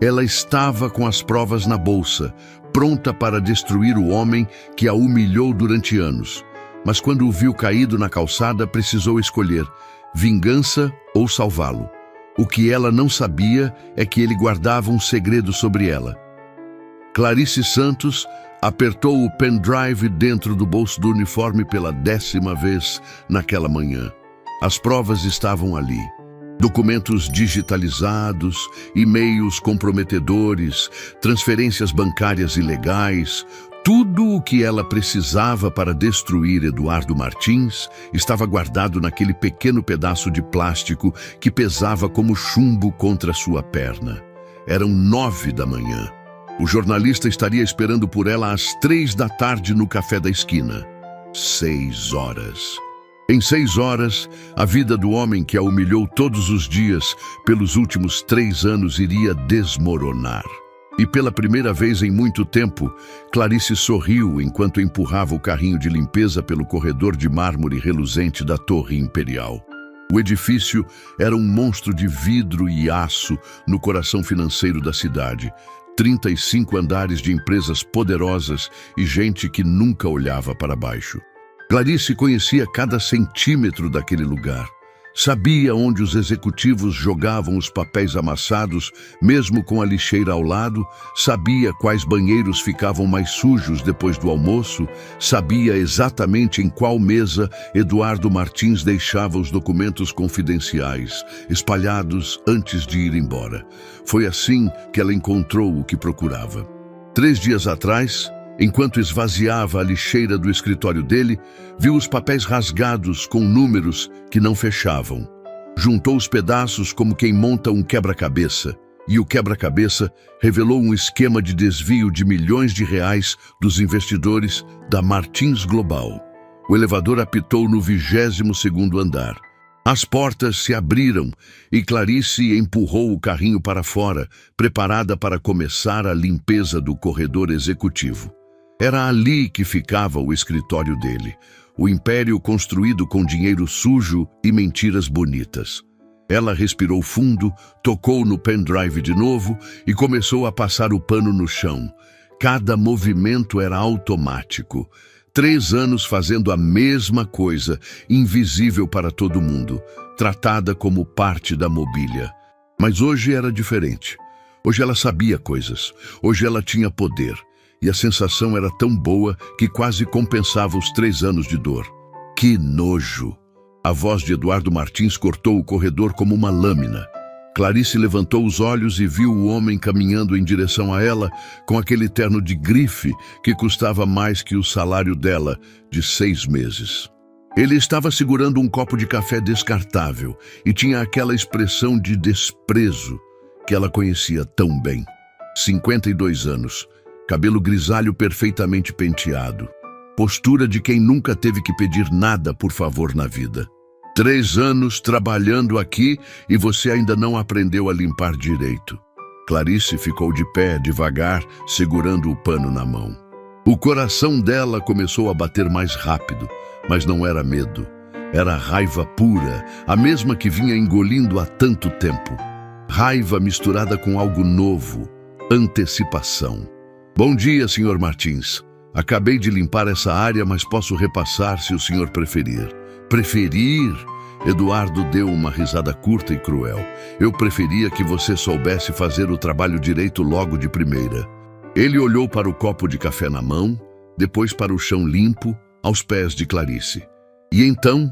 Ela estava com as provas na bolsa, pronta para destruir o homem que a humilhou durante anos. Mas quando o viu caído na calçada, precisou escolher vingança ou salvá-lo. O que ela não sabia é que ele guardava um segredo sobre ela. Clarice Santos apertou o pendrive dentro do bolso do uniforme pela 10ª vez naquela manhã. As provas estavam ali. Documentos digitalizados, e-mails comprometedores, transferências bancárias ilegais, tudo o que ela precisava para destruir Eduardo Martins estava guardado naquele pequeno pedaço de plástico que pesava como chumbo contra sua perna. Eram 9 da manhã. O jornalista estaria esperando por ela às 3 da tarde no café da esquina. 6 horas. Em 6 horas, a vida do homem que a humilhou todos os dias pelos últimos 3 anos iria desmoronar. E pela primeira vez em muito tempo, Clarice sorriu enquanto empurrava o carrinho de limpeza pelo corredor de mármore reluzente da Torre Imperial. O edifício era um monstro de vidro e aço no coração financeiro da cidade. 35 andares de empresas poderosas e gente que nunca olhava para baixo. Clarice conhecia cada centímetro daquele lugar. Sabia onde os executivos jogavam os papéis amassados, mesmo com a lixeira ao lado, sabia quais banheiros ficavam mais sujos depois do almoço, sabia exatamente em qual mesa Eduardo Martins deixava os documentos confidenciais, espalhados antes de ir embora. Foi assim que ela encontrou o que procurava. 3 dias atrás, enquanto esvaziava a lixeira do escritório dele, viu os papéis rasgados com números que não fechavam. Juntou os pedaços como quem monta um quebra-cabeça, e o quebra-cabeça revelou um esquema de desvio de milhões de reais dos investidores da Martins Global. O elevador apitou no 22º andar. As portas se abriram e Clarice empurrou o carrinho para fora, preparada para começar a limpeza do corredor executivo. Era ali que ficava o escritório dele, o império construído com dinheiro sujo e mentiras bonitas. Ela respirou fundo, tocou no pendrive de novo e começou a passar o pano no chão. Cada movimento era automático. 3 anos fazendo a mesma coisa, invisível para todo mundo, tratada como parte da mobília. Mas hoje era diferente. Hoje ela sabia coisas. Hoje ela tinha poder. E a sensação era tão boa que quase compensava os 3 anos de dor. Que nojo! A voz de Eduardo Martins cortou o corredor como uma lâmina. Clarice levantou os olhos e viu o homem caminhando em direção a ela com aquele terno de grife que custava mais que o salário dela de 6 meses. Ele estava segurando um copo de café descartável e tinha aquela expressão de desprezo que ela conhecia tão bem. 52 anos. Cabelo grisalho perfeitamente penteado. Postura de quem nunca teve que pedir nada por favor na vida. 3 anos trabalhando aqui e você ainda não aprendeu a limpar direito. Clarice ficou de pé devagar, segurando o pano na mão. O coração dela começou a bater mais rápido, mas não era medo. Era raiva pura, a mesma que vinha engolindo há tanto tempo. Raiva misturada com algo novo, antecipação. Bom dia, Sr. Martins. Acabei de limpar essa área, mas posso repassar se o senhor preferir. Preferir? Eduardo deu uma risada curta e cruel. Eu preferia que você soubesse fazer o trabalho direito logo de primeira. Ele olhou para o copo de café na mão, depois para o chão limpo, aos pés de Clarice. E então,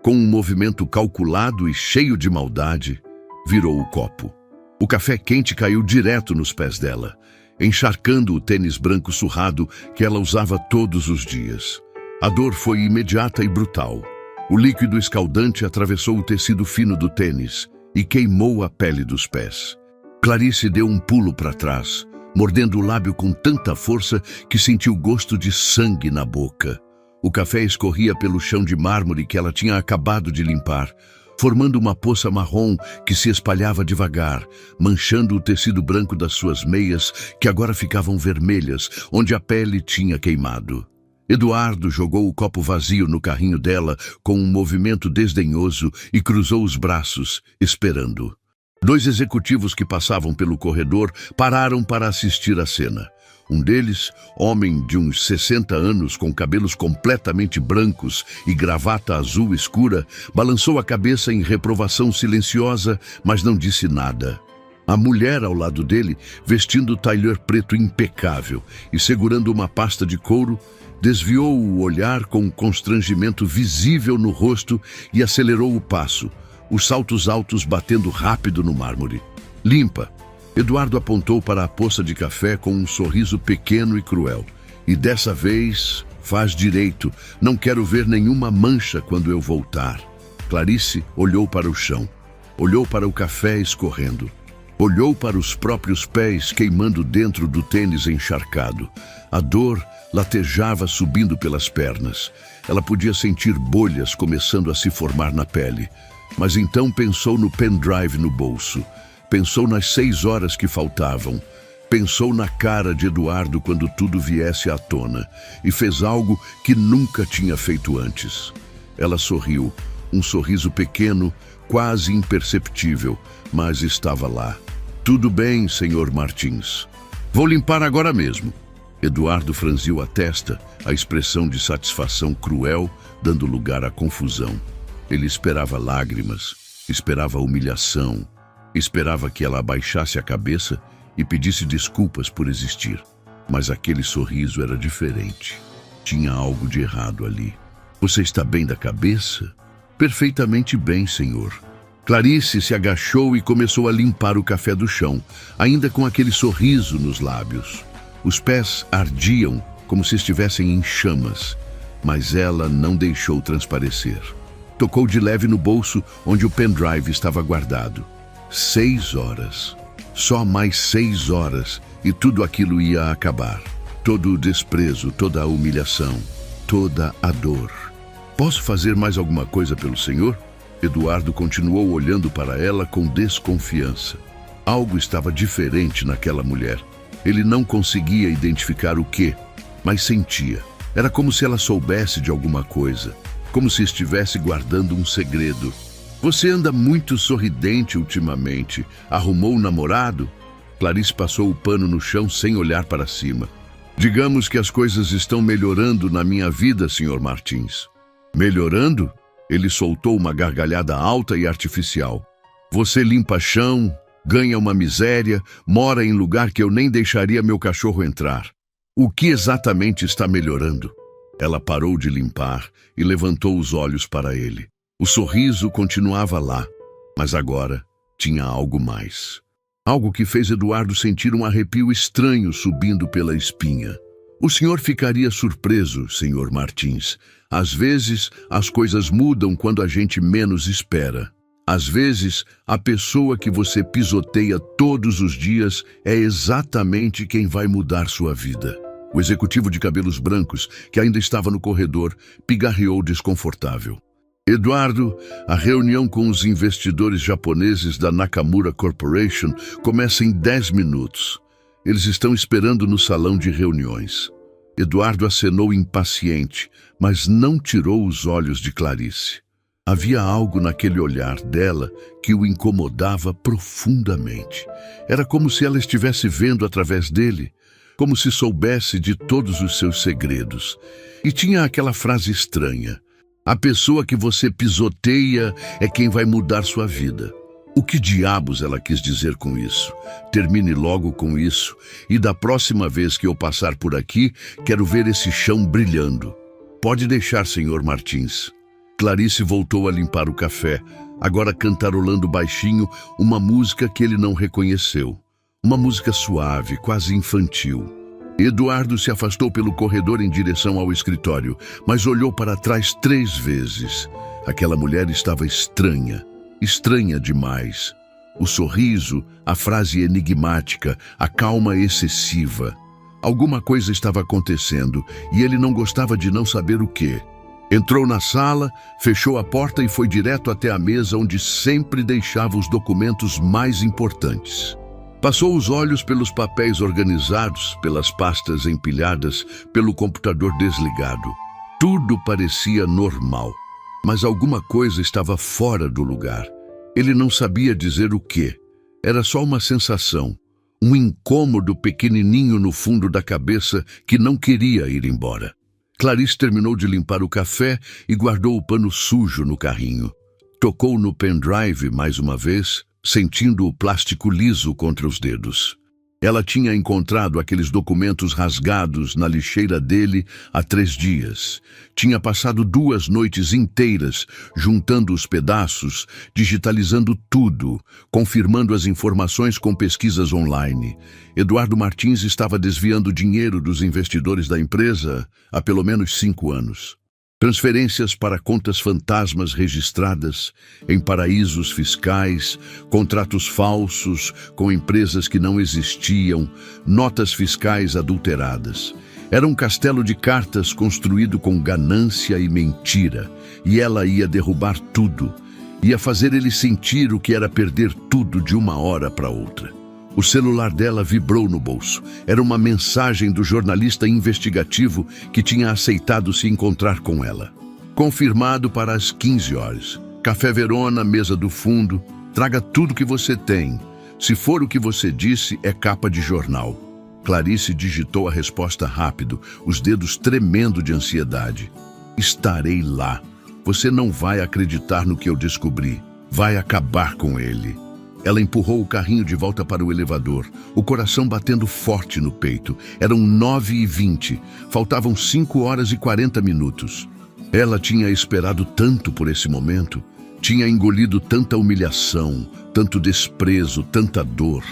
com um movimento calculado e cheio de maldade, virou o copo. O café quente caiu direto nos pés dela, encharcando o tênis branco surrado que ela usava todos os dias. A dor foi imediata e brutal. O líquido escaldante atravessou o tecido fino do tênis e queimou a pele dos pés. Clarice deu um pulo para trás, mordendo o lábio com tanta força que sentiu gosto de sangue na boca. O café escorria pelo chão de mármore que ela tinha acabado de limpar, formando uma poça marrom que se espalhava devagar, manchando o tecido branco das suas meias, que agora ficavam vermelhas, onde a pele tinha queimado. Eduardo jogou o copo vazio no carrinho dela com um movimento desdenhoso e cruzou os braços, esperando. Dois executivos que passavam pelo corredor pararam para assistir à cena. Um deles, homem de uns 60 anos, com cabelos completamente brancos e gravata azul escura, balançou a cabeça em reprovação silenciosa, mas não disse nada. A mulher ao lado dele, vestindo tailleur preto impecável e segurando uma pasta de couro, desviou o olhar com um constrangimento visível no rosto e acelerou o passo, os saltos altos batendo rápido no mármore. Limpa. Eduardo apontou para a poça de café com um sorriso pequeno e cruel. E dessa vez, faz direito. Não quero ver nenhuma mancha quando eu voltar. Clarice olhou para o chão. Olhou para o café escorrendo. Olhou para os próprios pés queimando dentro do tênis encharcado. A dor latejava subindo pelas pernas. Ela podia sentir bolhas começando a se formar na pele. Mas então pensou no pendrive no bolso. Pensou nas 6 horas que faltavam. Pensou na cara de Eduardo quando tudo viesse à tona. E fez algo que nunca tinha feito antes. Ela sorriu. Um sorriso pequeno, quase imperceptível, mas estava lá. Tudo bem, Sr. Martins. Vou limpar agora mesmo. Eduardo franziu a testa, a expressão de satisfação cruel, dando lugar à confusão. Ele esperava lágrimas, esperava humilhação, esperava que ela abaixasse a cabeça e pedisse desculpas por existir. Mas aquele sorriso era diferente. Tinha algo de errado ali. Você está bem da cabeça? Perfeitamente bem, senhor. Clarice se agachou e começou a limpar o café do chão, ainda com aquele sorriso nos lábios. Os pés ardiam como se estivessem em chamas, mas ela não deixou transparecer. Tocou de leve no bolso onde o pendrive estava guardado. 6 horas. Só mais 6 horas e tudo aquilo ia acabar. Todo o desprezo, toda a humilhação, toda a dor. Posso fazer mais alguma coisa pelo senhor? Eduardo continuou olhando para ela com desconfiança. Algo estava diferente naquela mulher. Ele não conseguia identificar o que, mas sentia. Era como se ela soubesse de alguma coisa, como se estivesse guardando um segredo. Você anda muito sorridente ultimamente. Arrumou um namorado? Clarice passou o pano no chão sem olhar para cima. Digamos que as coisas estão melhorando na minha vida, Sr. Martins. Melhorando? Ele soltou uma gargalhada alta e artificial. Você limpa chão, ganha uma miséria, mora em lugar que eu nem deixaria meu cachorro entrar. O que exatamente está melhorando? Ela parou de limpar e levantou os olhos para ele. O sorriso continuava lá, mas agora tinha algo mais. Algo que fez Eduardo sentir um arrepio estranho subindo pela espinha. O senhor ficaria surpreso, Sr. Martins. Às vezes, as coisas mudam quando a gente menos espera. Às vezes, a pessoa que você pisoteia todos os dias é exatamente quem vai mudar sua vida. O executivo de cabelos brancos, que ainda estava no corredor, pigarreou desconfortável. Eduardo, a reunião com os investidores japoneses da Nakamura Corporation começa em 10 minutos. Eles estão esperando no salão de reuniões. Eduardo acenou impaciente, mas não tirou os olhos de Clarice. Havia algo naquele olhar dela que o incomodava profundamente. Era como se ela estivesse vendo através dele, como se soubesse de todos os seus segredos. E tinha aquela frase estranha: a pessoa que você pisoteia é quem vai mudar sua vida. O que diabos ela quis dizer com isso? Termine logo com isso, e da próxima vez que eu passar por aqui, quero ver esse chão brilhando. Pode deixar, Sr. Martins. Clarice voltou a limpar o café, agora cantarolando baixinho uma música que ele não reconheceu. Uma música suave, quase infantil. Eduardo se afastou pelo corredor em direção ao escritório, mas olhou para trás 3 vezes. Aquela mulher estava estranha. Estranha demais. O sorriso, a frase enigmática, a calma excessiva. Alguma coisa estava acontecendo e ele não gostava de não saber o quê. Entrou na sala, fechou a porta e foi direto até a mesa onde sempre deixava os documentos mais importantes. Passou os olhos pelos papéis organizados, pelas pastas empilhadas, pelo computador desligado. Tudo parecia normal. Mas alguma coisa estava fora do lugar. Ele não sabia dizer o quê. Era só uma sensação, um incômodo pequenininho no fundo da cabeça que não queria ir embora. Clarice terminou de limpar o café e guardou o pano sujo no carrinho. Tocou no pendrive mais uma vez, sentindo o plástico liso contra os dedos. Ela tinha encontrado aqueles documentos rasgados na lixeira dele há 3 dias. Tinha passado 2 noites inteiras juntando os pedaços, digitalizando tudo, confirmando as informações com pesquisas online. Eduardo Martins estava desviando dinheiro dos investidores da empresa há pelo menos 5 anos. Transferências para contas fantasmas registradas em paraísos fiscais, contratos falsos com empresas que não existiam, notas fiscais adulteradas. Era um castelo de cartas construído com ganância e mentira, e ela ia derrubar tudo, ia fazer ele sentir o que era perder tudo de uma hora para outra. O celular dela vibrou no bolso. Era uma mensagem do jornalista investigativo que tinha aceitado se encontrar com ela. Confirmado para as 15 horas. Café Verona, mesa do fundo. Traga tudo que você tem. Se for o que você disse, é capa de jornal. Clarice digitou a resposta rápido, os dedos tremendo de ansiedade. Estarei lá. Você não vai acreditar no que eu descobri. Vai acabar com ele. Ela empurrou o carrinho de volta para o elevador, o coração batendo forte no peito. Eram 9h20, faltavam 5 horas e 40 minutos. Ela tinha esperado tanto por esse momento, tinha engolido tanta humilhação, tanto desprezo, tanta dor.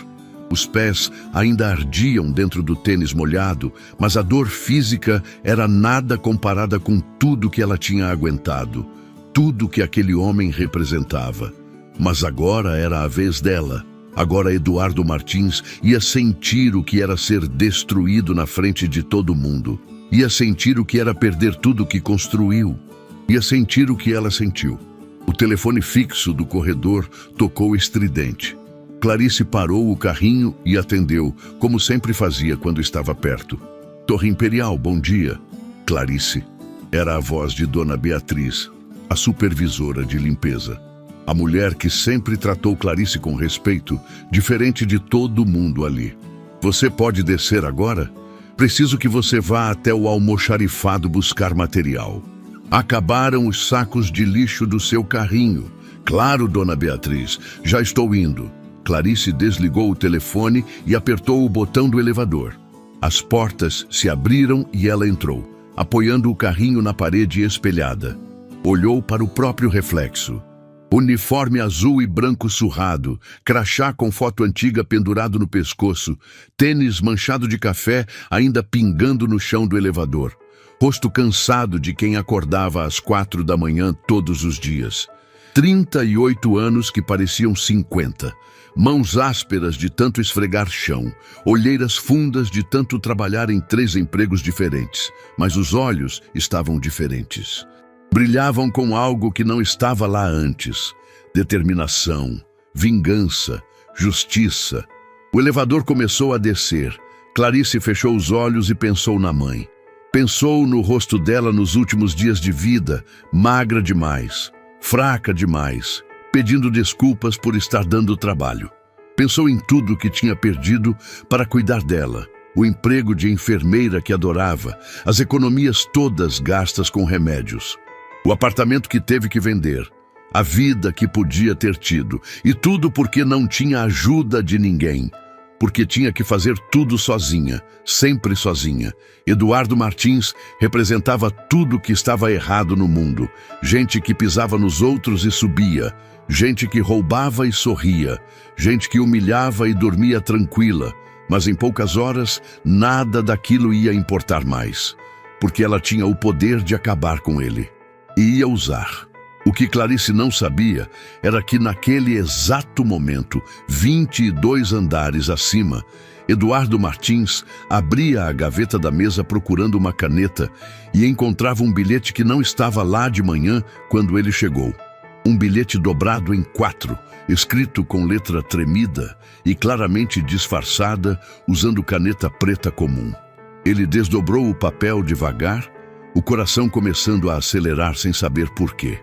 Os pés ainda ardiam dentro do tênis molhado, mas a dor física era nada comparada com tudo que ela tinha aguentado, tudo que aquele homem representava. Mas agora era a vez dela. Agora Eduardo Martins ia sentir o que era ser destruído na frente de todo mundo. Ia sentir o que era perder tudo que construiu. Ia sentir o que ela sentiu. O telefone fixo do corredor tocou estridente. Clarice parou o carrinho e atendeu, como sempre fazia quando estava perto. Torre Imperial, bom dia. Clarice. Era a voz de Dona Beatriz, a supervisora de limpeza. A mulher que sempre tratou Clarice com respeito, diferente de todo mundo ali. Você pode descer agora? Preciso que você vá até o almoxarifado buscar material. Acabaram os sacos de lixo do seu carrinho. Claro, Dona Beatriz, já estou indo. Clarice desligou o telefone e apertou o botão do elevador. As portas se abriram e ela entrou, apoiando o carrinho na parede espelhada. Olhou para o próprio reflexo. Uniforme azul e branco surrado, crachá com foto antiga pendurado no pescoço, tênis manchado de café ainda pingando no chão do elevador. Rosto cansado de quem acordava às 4 da manhã todos os dias. 38 anos que pareciam 50. Mãos ásperas de tanto esfregar chão. Olheiras fundas de tanto trabalhar em 3 empregos diferentes. Mas os olhos estavam diferentes. Brilhavam com algo que não estava lá antes. Determinação, vingança, justiça. O elevador começou a descer. Clarice fechou os olhos e pensou na mãe. Pensou no rosto dela nos últimos dias de vida, magra demais, fraca demais, pedindo desculpas por estar dando trabalho. Pensou em tudo que tinha perdido para cuidar dela. O emprego de enfermeira que adorava, as economias todas gastas com remédios. O apartamento que teve que vender, a vida que podia ter tido, e tudo porque não tinha ajuda de ninguém, porque tinha que fazer tudo sozinha, sempre sozinha. Eduardo Martins representava tudo que estava errado no mundo, gente que pisava nos outros e subia, gente que roubava e sorria, gente que humilhava e dormia tranquila, mas em poucas horas nada daquilo ia importar mais, porque ela tinha o poder de acabar com ele. E ia usar. O que Clarice não sabia era que naquele exato momento, 22 andares acima, Eduardo Martins abria a gaveta da mesa procurando uma caneta e encontrava um bilhete que não estava lá de manhã quando ele chegou. Um bilhete dobrado em 4, escrito com letra tremida e claramente disfarçada, usando caneta preta comum. Ele desdobrou o papel devagar, o coração começando a acelerar sem saber por quê.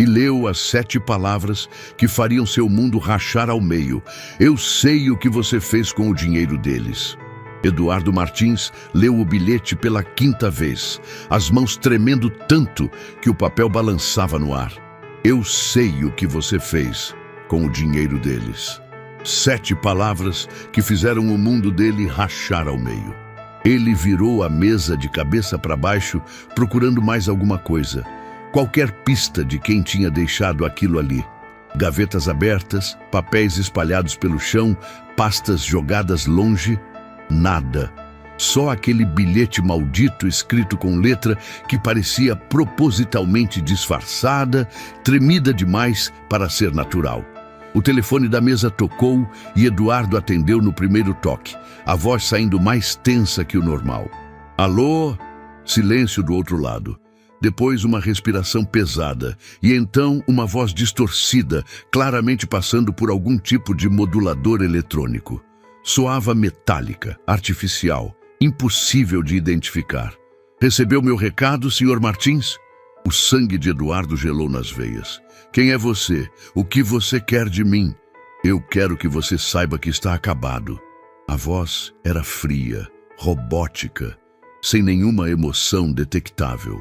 e leu as 7 palavras que fariam seu mundo rachar ao meio. Eu sei o que você fez com o dinheiro deles. Eduardo Martins leu o bilhete pela 5ª vez, as mãos tremendo tanto que o papel balançava no ar. Eu sei o que você fez com o dinheiro deles. 7 palavras que fizeram o mundo dele rachar ao meio. Ele virou a mesa de cabeça para baixo, procurando mais alguma coisa. Qualquer pista de quem tinha deixado aquilo ali. Gavetas abertas, papéis espalhados pelo chão, pastas jogadas longe. Nada. Só aquele bilhete maldito escrito com letra que parecia propositalmente disfarçada, tremida demais para ser natural. O telefone da mesa tocou e Eduardo atendeu no primeiro toque, a voz saindo mais tensa que o normal. Alô? Silêncio do outro lado. Depois uma respiração pesada e então uma voz distorcida, claramente passando por algum tipo de modulador eletrônico. Soava metálica, artificial, impossível de identificar. Recebeu meu recado, Sr. Martins? O sangue de Eduardo gelou nas veias. Quem é você? O que você quer de mim? Eu quero que você saiba que está acabado. A voz era fria, robótica, sem nenhuma emoção detectável.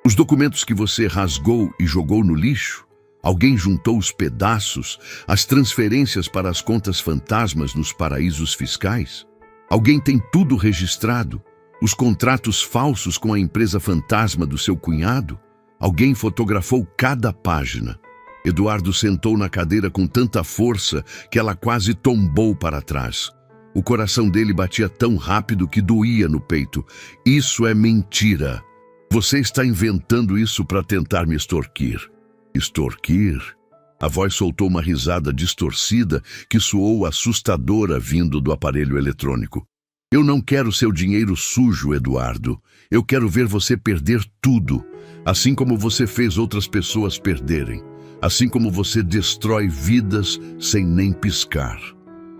Os documentos que você rasgou e jogou no lixo? Alguém juntou os pedaços, as transferências para as contas fantasmas nos paraísos fiscais? Alguém tem tudo registrado? Os contratos falsos com a empresa fantasma do seu cunhado? Alguém fotografou cada página. Eduardo sentou na cadeira com tanta força que ela quase tombou para trás. O coração dele batia tão rápido que doía no peito. Isso é mentira. Você está inventando isso para tentar me extorquir. Extorquir? A voz soltou uma risada distorcida que soou assustadora vindo do aparelho eletrônico. Eu não quero seu dinheiro sujo, Eduardo. Eu quero ver você perder tudo, assim como você fez outras pessoas perderem. Assim como você destrói vidas sem nem piscar.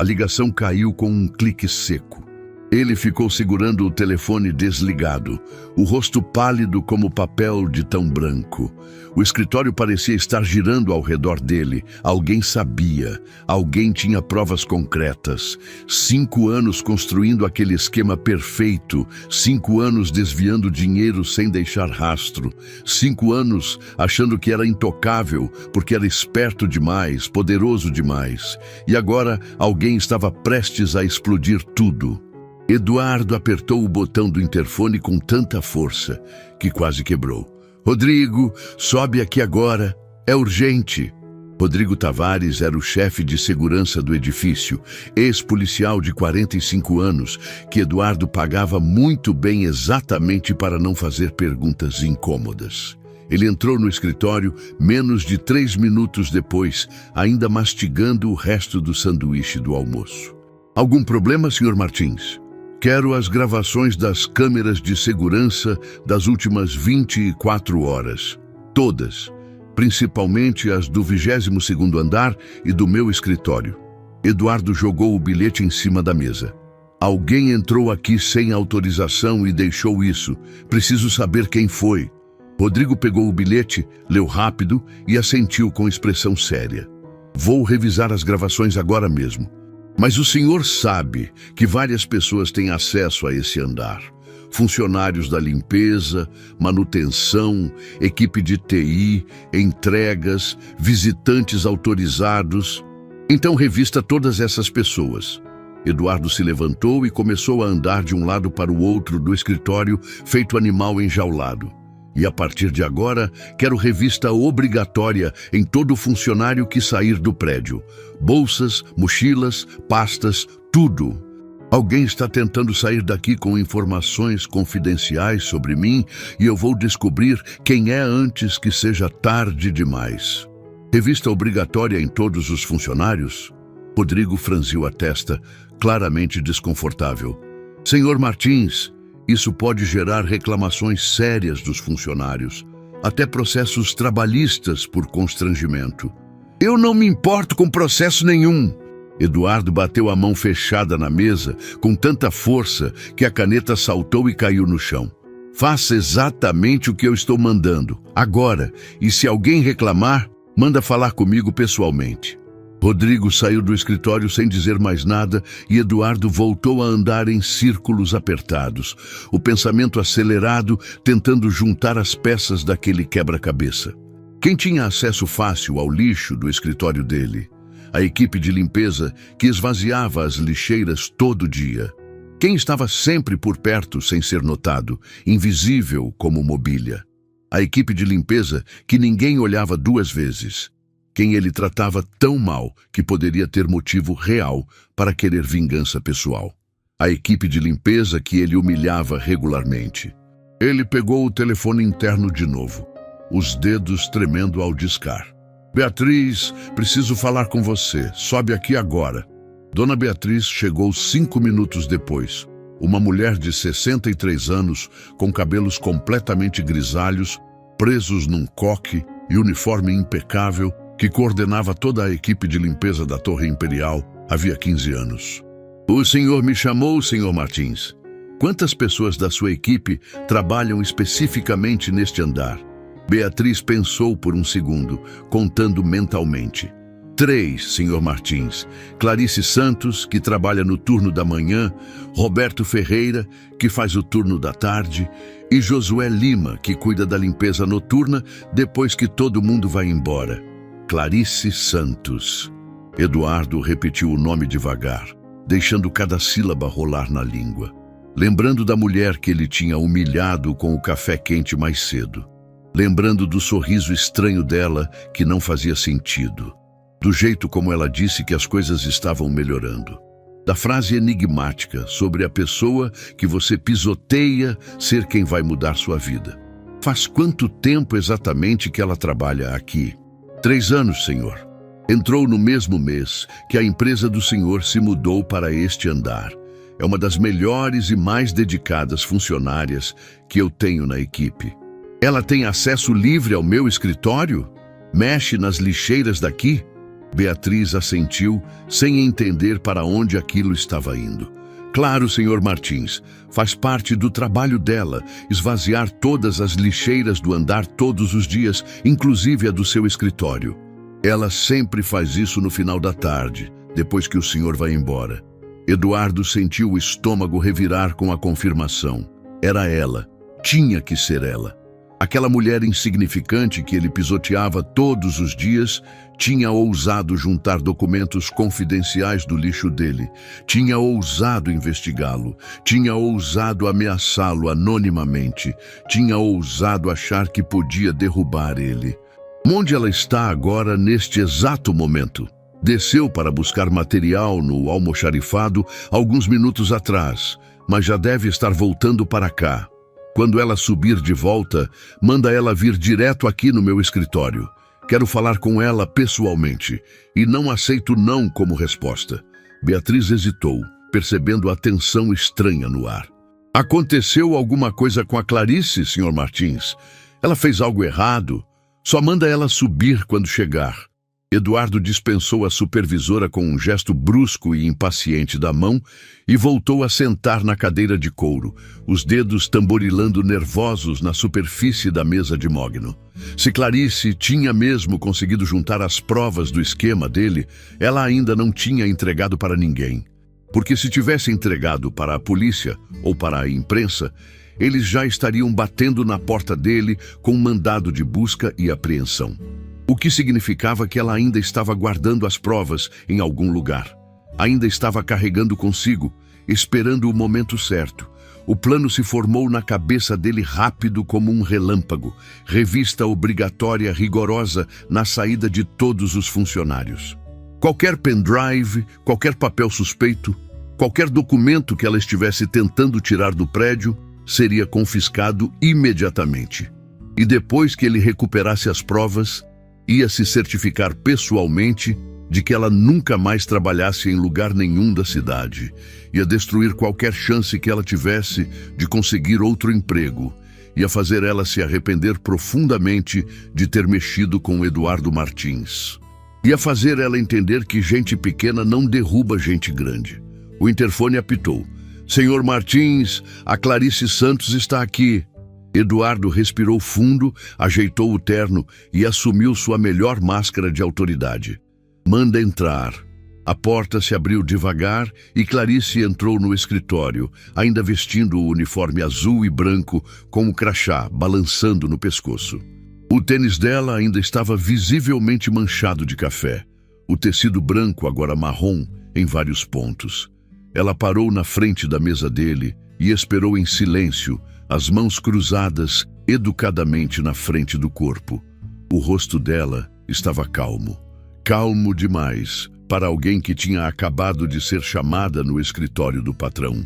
A ligação caiu com um clique seco. Ele ficou segurando o telefone desligado, o rosto pálido como papel de tão branco. O escritório parecia estar girando ao redor dele. Alguém sabia, alguém tinha provas concretas. 5 anos construindo aquele esquema perfeito, 5 anos desviando dinheiro sem deixar rastro, 5 anos achando que era intocável porque era esperto demais, poderoso demais. E agora alguém estava prestes a explodir tudo. Eduardo apertou o botão do interfone com tanta força que quase quebrou. Rodrigo, sobe aqui agora. É urgente. Rodrigo Tavares era o chefe de segurança do edifício, ex-policial de 45 anos, que Eduardo pagava muito bem exatamente para não fazer perguntas incômodas. Ele entrou no escritório menos de 3 minutos depois, ainda mastigando o resto do sanduíche do almoço. Algum problema, Sr. Martins? Quero as gravações das câmeras de segurança das últimas 24 horas. Todas. Principalmente as do 22º andar e do meu escritório. Eduardo jogou o bilhete em cima da mesa. Alguém entrou aqui sem autorização e deixou isso. Preciso saber quem foi. Rodrigo pegou o bilhete, leu rápido e assentiu com expressão séria. Vou revisar as gravações agora mesmo. Mas o senhor sabe que várias pessoas têm acesso a esse andar. Funcionários da limpeza, manutenção, equipe de TI, entregas, visitantes autorizados. Então revista todas essas pessoas. Eduardo se levantou e começou a andar de um lado para o outro do escritório, feito animal enjaulado. E a partir de agora, quero revista obrigatória em todo funcionário que sair do prédio. Bolsas, mochilas, pastas, tudo. Alguém está tentando sair daqui com informações confidenciais sobre mim e eu vou descobrir quem é antes que seja tarde demais. Revista obrigatória em todos os funcionários? Rodrigo franziu a testa, claramente desconfortável. Senhor Martins, isso pode gerar reclamações sérias dos funcionários, até processos trabalhistas por constrangimento. Eu não me importo com processo nenhum. Eduardo bateu a mão fechada na mesa com tanta força que a caneta saltou e caiu no chão. Faça exatamente o que eu estou mandando, agora, e se alguém reclamar, manda falar comigo pessoalmente. Rodrigo saiu do escritório sem dizer mais nada e Eduardo voltou a andar em círculos apertados, o pensamento acelerado, tentando juntar as peças daquele quebra-cabeça. Quem tinha acesso fácil ao lixo do escritório dele? A equipe de limpeza que esvaziava as lixeiras todo dia. Quem estava sempre por perto sem ser notado, invisível como mobília? A equipe de limpeza que ninguém olhava duas vezes. Quem ele tratava tão mal que poderia ter motivo real para querer vingança pessoal. A equipe de limpeza que ele humilhava regularmente. Ele pegou o telefone interno de novo, os dedos tremendo ao discar. Beatriz, preciso falar com você. Sobe aqui agora. Dona Beatriz chegou 5 minutos depois. Uma mulher de 63 anos, com cabelos completamente grisalhos, presos num coque e uniforme impecável, que coordenava toda a equipe de limpeza da Torre Imperial havia 15 anos. O senhor me chamou, senhor Martins. Quantas pessoas da sua equipe trabalham especificamente neste andar? Beatriz pensou por um segundo, contando mentalmente. 3, senhor Martins. Clarice Santos, que trabalha no turno da manhã, Roberto Ferreira, que faz o turno da tarde, e Josué Lima, que cuida da limpeza noturna depois que todo mundo vai embora. Clarice Santos. Eduardo repetiu o nome devagar, deixando cada sílaba rolar na língua, lembrando da mulher que ele tinha humilhado com o café quente mais cedo, lembrando do sorriso estranho dela que não fazia sentido, do jeito como ela disse que as coisas estavam melhorando, da frase enigmática sobre a pessoa que você pisoteia ser quem vai mudar sua vida. Faz quanto tempo exatamente que ela trabalha aqui? 3 anos, senhor. Entrou no mesmo mês que a empresa do senhor se mudou para este andar. É uma das melhores e mais dedicadas funcionárias que eu tenho na equipe. Ela tem acesso livre ao meu escritório? Mexe nas lixeiras daqui? Beatriz assentiu, sem entender para onde aquilo estava indo. Claro, senhor Martins, faz parte do trabalho dela esvaziar todas as lixeiras do andar todos os dias, inclusive a do seu escritório. Ela sempre faz isso no final da tarde, depois que o senhor vai embora. Eduardo sentiu o estômago revirar com a confirmação. Era ela. Tinha que ser ela. Aquela mulher insignificante que ele pisoteava todos os dias tinha ousado juntar documentos confidenciais do lixo dele, tinha ousado investigá-lo, tinha ousado ameaçá-lo anonimamente, tinha ousado achar que podia derrubar ele. Onde ela está agora neste exato momento? Desceu para buscar material no almoxarifado alguns minutos atrás, mas já deve estar voltando para cá. Quando ela subir de volta, manda ela vir direto aqui no meu escritório. Quero falar com ela pessoalmente, e não aceito não como resposta. Beatriz hesitou, percebendo a tensão estranha no ar. Aconteceu alguma coisa com a Clarice, senhor Martins? Ela fez algo errado? Só manda ela subir quando chegar. Eduardo dispensou a supervisora com um gesto brusco e impaciente da mão e voltou a sentar na cadeira de couro, os dedos tamborilando nervosos na superfície da mesa de mogno. Se Clarice tinha mesmo conseguido juntar as provas do esquema dele, ela ainda não tinha entregado para ninguém. Porque se tivesse entregado para a polícia ou para a imprensa, eles já estariam batendo na porta dele com mandado de busca e apreensão. O que significava que ela ainda estava guardando as provas em algum lugar. Ainda estava carregando consigo, esperando o momento certo. O plano se formou na cabeça dele rápido como um relâmpago, revista obrigatória rigorosa na saída de todos os funcionários. Qualquer pendrive, qualquer papel suspeito, qualquer documento que ela estivesse tentando tirar do prédio, seria confiscado imediatamente. E depois que ele recuperasse as provas, ia se certificar pessoalmente de que ela nunca mais trabalhasse em lugar nenhum da cidade. Ia destruir qualquer chance que ela tivesse de conseguir outro emprego. Ia fazer ela se arrepender profundamente de ter mexido com Eduardo Martins. Ia fazer ela entender que gente pequena não derruba gente grande. O interfone apitou. Senhor Martins, a Clarice Santos está aqui. Eduardo respirou fundo, ajeitou o terno e assumiu sua melhor máscara de autoridade. Manda entrar. A porta se abriu devagar e Clarice entrou no escritório, ainda vestindo o uniforme azul e branco com o crachá balançando no pescoço. O tênis dela ainda estava visivelmente manchado de café, o tecido branco agora marrom em vários pontos. Ela parou na frente da mesa dele e esperou em silêncio, as mãos cruzadas educadamente na frente do corpo. O rosto dela estava calmo. Calmo demais para alguém que tinha acabado de ser chamada no escritório do patrão.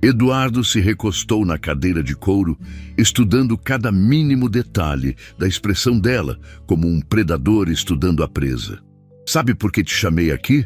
Eduardo se recostou na cadeira de couro, estudando cada mínimo detalhe da expressão dela, como um predador estudando a presa. Sabe por que te chamei aqui?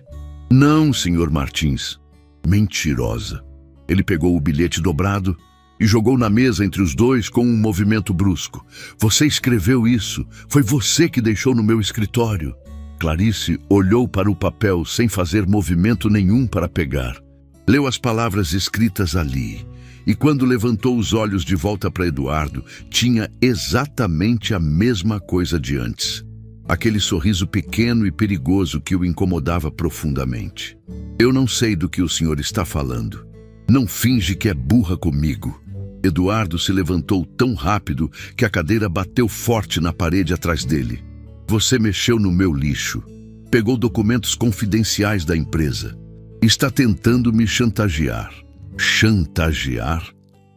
Não, Sr. Martins. Mentirosa. Ele pegou o bilhete dobrado e jogou na mesa entre os dois com um movimento brusco. Você escreveu isso. Foi você que deixou no meu escritório. Clarice olhou para o papel sem fazer movimento nenhum para pegar. Leu as palavras escritas ali e quando levantou os olhos de volta para Eduardo, tinha exatamente a mesma coisa de antes. Aquele sorriso pequeno e perigoso que o incomodava profundamente. Eu não sei do que o senhor está falando. Não finge que é burra comigo. Eduardo se levantou tão rápido que a cadeira bateu forte na parede atrás dele. Você mexeu no meu lixo. Pegou documentos confidenciais da empresa. Está tentando me chantagear. Chantagear?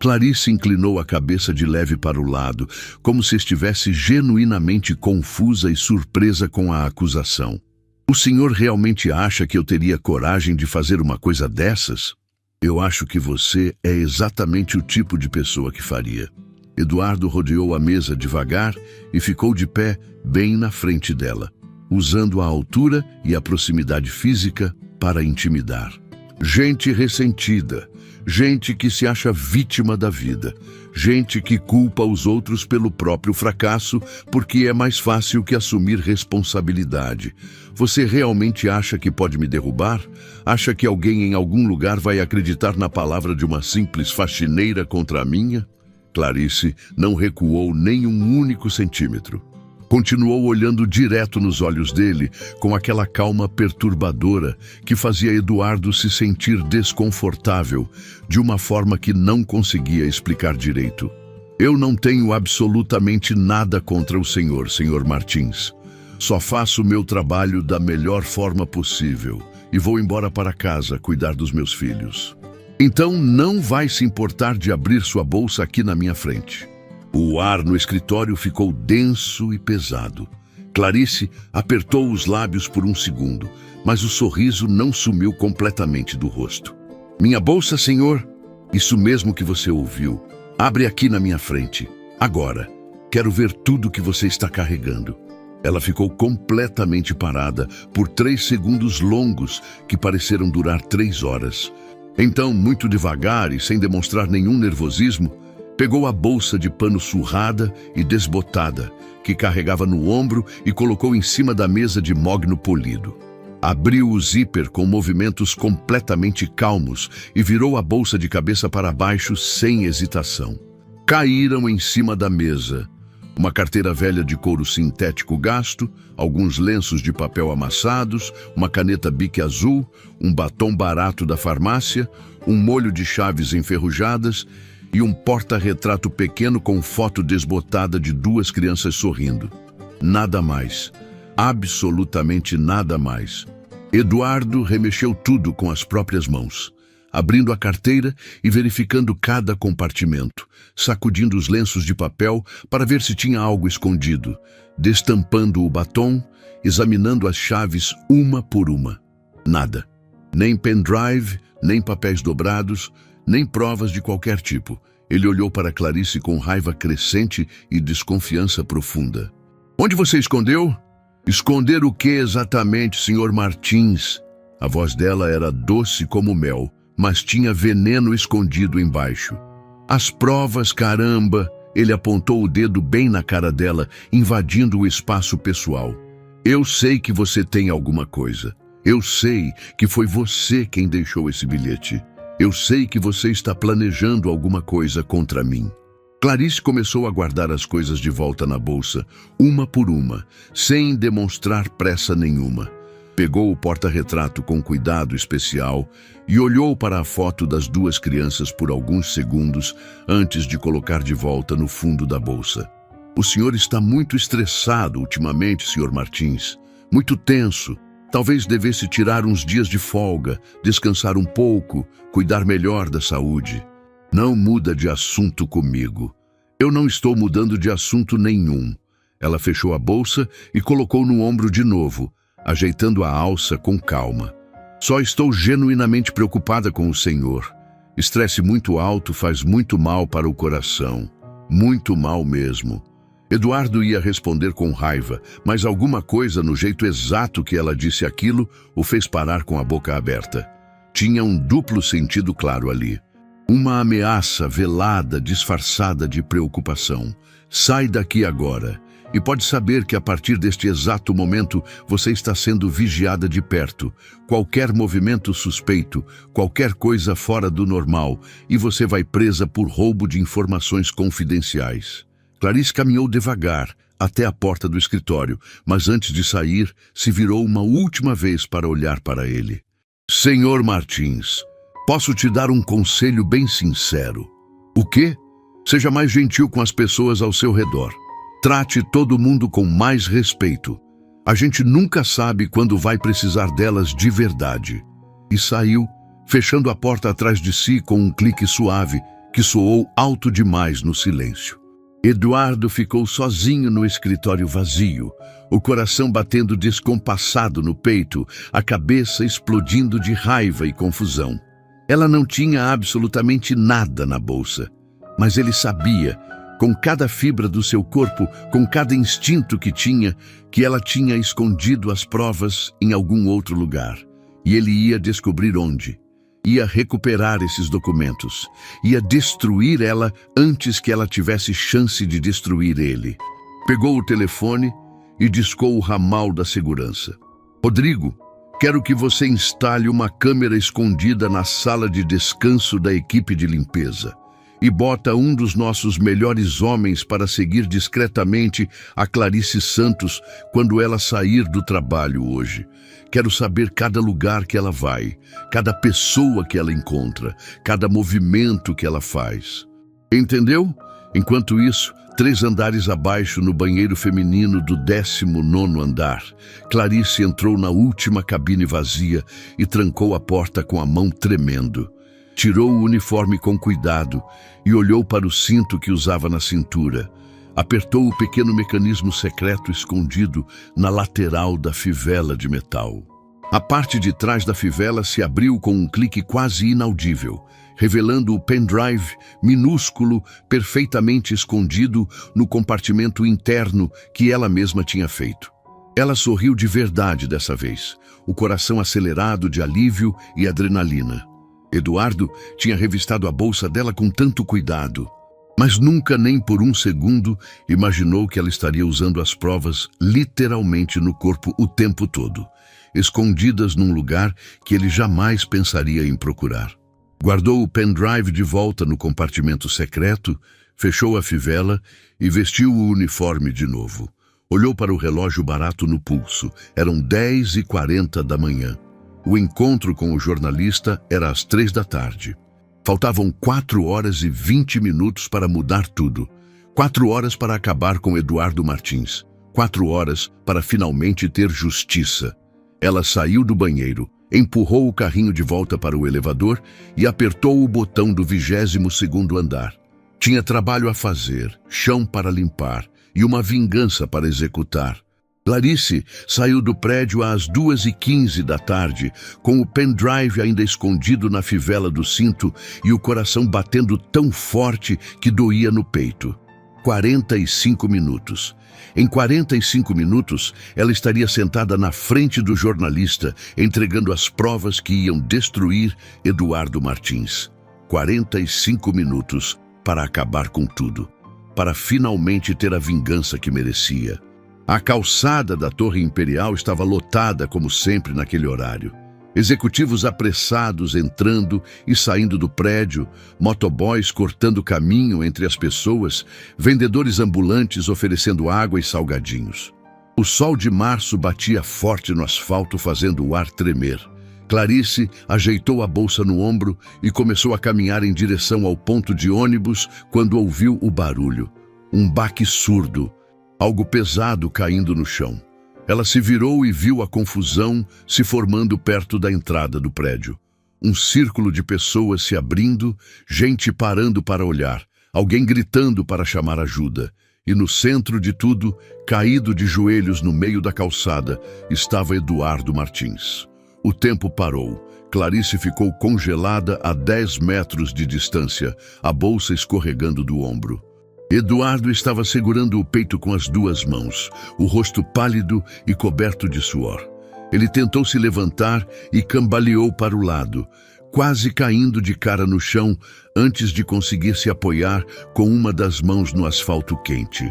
Clarice inclinou a cabeça de leve para o lado, como se estivesse genuinamente confusa e surpresa com a acusação. O senhor realmente acha que eu teria coragem de fazer uma coisa dessas? Eu acho que você é exatamente o tipo de pessoa que faria. Eduardo rodeou a mesa devagar e ficou de pé bem na frente dela, usando a altura e a proximidade física para intimidar. Gente ressentida, gente que se acha vítima da vida, gente que culpa os outros pelo próprio fracasso porque é mais fácil que assumir responsabilidade. Você realmente acha que pode me derrubar? Acha que alguém em algum lugar vai acreditar na palavra de uma simples faxineira contra a minha? Clarice não recuou nem um único centímetro. Continuou olhando direto nos olhos dele, com aquela calma perturbadora que fazia Eduardo se sentir desconfortável, de uma forma que não conseguia explicar direito. Eu não tenho absolutamente nada contra o senhor, Sr. Martins. Só faço o meu trabalho da melhor forma possível e vou embora para casa cuidar dos meus filhos. Então não vai se importar de abrir sua bolsa aqui na minha frente. O ar no escritório ficou denso e pesado. Clarice apertou os lábios por um segundo, mas o sorriso não sumiu completamente do rosto. Minha bolsa, senhor? Isso mesmo que você ouviu. Abre aqui na minha frente. Agora. Quero ver tudo que você está carregando. Ela ficou completamente parada por 3 segundos longos que pareceram durar 3 horas. Então, muito devagar e sem demonstrar nenhum nervosismo, pegou a bolsa de pano surrada e desbotada, que carregava no ombro e colocou em cima da mesa de mogno polido. Abriu o zíper com movimentos completamente calmos e virou a bolsa de cabeça para baixo sem hesitação. Caíram em cima da mesa uma carteira velha de couro sintético gasto, alguns lenços de papel amassados, uma caneta Bic azul, um batom barato da farmácia, um molho de chaves enferrujadas e um porta-retrato pequeno com foto desbotada de 2 crianças sorrindo. Nada mais. Absolutamente nada mais. Eduardo remexeu tudo com as próprias mãos, abrindo a carteira e verificando cada compartimento, sacudindo os lenços de papel para ver se tinha algo escondido, destampando o batom, examinando as chaves uma por uma. Nada. Nem pendrive, nem papéis dobrados, nem provas de qualquer tipo. Ele olhou para Clarice com raiva crescente e desconfiança profunda. Onde você escondeu? Esconder o que exatamente, Sr. Martins? A voz dela era doce como mel, mas tinha veneno escondido embaixo. As provas, caramba! Ele apontou o dedo bem na cara dela, invadindo o espaço pessoal. Eu sei que você tem alguma coisa. Eu sei que foi você quem deixou esse bilhete. Eu sei que você está planejando alguma coisa contra mim. Clarice começou a guardar as coisas de volta na bolsa, uma por uma, sem demonstrar pressa nenhuma. Pegou o porta-retrato com cuidado especial e olhou para a foto das duas crianças por alguns segundos antes de colocar de volta no fundo da bolsa. O senhor está muito estressado ultimamente, Sr. Martins. Muito tenso. Talvez devesse tirar uns dias de folga, descansar um pouco, cuidar melhor da saúde. Não muda de assunto comigo. Eu não estou mudando de assunto nenhum. Ela fechou a bolsa e colocou no ombro de novo, ajeitando a alça com calma. Só estou genuinamente preocupada com o senhor. Estresse muito alto faz muito mal para o coração. Muito mal mesmo. Eduardo ia responder com raiva, mas alguma coisa no jeito exato que ela disse aquilo o fez parar com a boca aberta. Tinha um duplo sentido claro ali. Uma ameaça velada, disfarçada de preocupação. Sai daqui agora. E pode saber que a partir deste exato momento você está sendo vigiada de perto. Qualquer movimento suspeito, qualquer coisa fora do normal, e você vai presa por roubo de informações confidenciais. Clarice caminhou devagar até a porta do escritório, mas antes de sair, se virou uma última vez para olhar para ele. Senhor Martins, posso te dar um conselho bem sincero. O quê? Seja mais gentil com as pessoas ao seu redor. Trate todo mundo com mais respeito. A gente nunca sabe quando vai precisar delas de verdade. E saiu, fechando a porta atrás de si com um clique suave que soou alto demais no silêncio. Eduardo ficou sozinho no escritório vazio, o coração batendo descompassado no peito, a cabeça explodindo de raiva e confusão. Ela não tinha absolutamente nada na bolsa, mas ele sabia, com cada fibra do seu corpo, com cada instinto que tinha, que ela tinha escondido as provas em algum outro lugar. E ele ia descobrir onde. Ia recuperar esses documentos. Ia destruir ela antes que ela tivesse chance de destruir ele. Pegou o telefone e discou o ramal da segurança. Rodrigo, quero que você instale uma câmera escondida na sala de descanso da equipe de limpeza. E bota um dos nossos melhores homens para seguir discretamente a Clarice Santos quando ela sair do trabalho hoje. Quero saber cada lugar que ela vai, cada pessoa que ela encontra, cada movimento que ela faz. Entendeu? Enquanto isso, 3 andares abaixo, no banheiro feminino do 19º andar, Clarice entrou na última cabine vazia e trancou a porta com a mão tremendo. Tirou o uniforme com cuidado e olhou para o cinto que usava na cintura. Apertou o pequeno mecanismo secreto escondido na lateral da fivela de metal. A parte de trás da fivela se abriu com um clique quase inaudível, revelando o pendrive minúsculo, perfeitamente escondido no compartimento interno que ela mesma tinha feito. Ela sorriu de verdade dessa vez, o coração acelerado de alívio e adrenalina. Eduardo tinha revistado a bolsa dela com tanto cuidado, mas nunca nem por um segundo imaginou que ela estaria usando as provas literalmente no corpo o tempo todo, escondidas num lugar que ele jamais pensaria em procurar. Guardou o pendrive de volta no compartimento secreto, fechou a fivela e vestiu o uniforme de novo. Olhou para o relógio barato no pulso. Eram 10h40 da manhã. O encontro com o jornalista era às 3 da tarde. Faltavam 4 horas e 20 minutos para mudar tudo. 4 horas para acabar com Eduardo Martins. 4 horas para finalmente ter justiça. Ela saiu do banheiro, empurrou o carrinho de volta para o elevador e apertou o botão do 22º andar. Tinha trabalho a fazer, chão para limpar e uma vingança para executar. Clarice saiu do prédio às 2h15 da tarde, com o pendrive ainda escondido na fivela do cinto e o coração batendo tão forte que doía no peito. 45 minutos. Em 45 minutos, ela estaria sentada na frente do jornalista, entregando as provas que iam destruir Eduardo Martins. 45 minutos para acabar com tudo, para finalmente ter a vingança que merecia. A calçada da Torre Imperial estava lotada como sempre naquele horário. Executivos apressados entrando e saindo do prédio, motoboys cortando caminho entre as pessoas, vendedores ambulantes oferecendo água e salgadinhos. O sol de março batia forte no asfalto, fazendo o ar tremer. Clarice ajeitou a bolsa no ombro e começou a caminhar em direção ao ponto de ônibus quando ouviu o barulho. Um baque surdo, algo pesado caindo no chão. Ela se virou e viu a confusão se formando perto da entrada do prédio. Um círculo de pessoas se abrindo, gente parando para olhar, alguém gritando para chamar ajuda. E no centro de tudo, caído de joelhos no meio da calçada, estava Eduardo Martins. O tempo parou. Clarice ficou congelada a 10 metros de distância, a bolsa escorregando do ombro. Eduardo estava segurando o peito com as 2 mãos, o rosto pálido e coberto de suor. Ele tentou se levantar e cambaleou para o lado, quase caindo de cara no chão antes de conseguir se apoiar com uma das mãos no asfalto quente.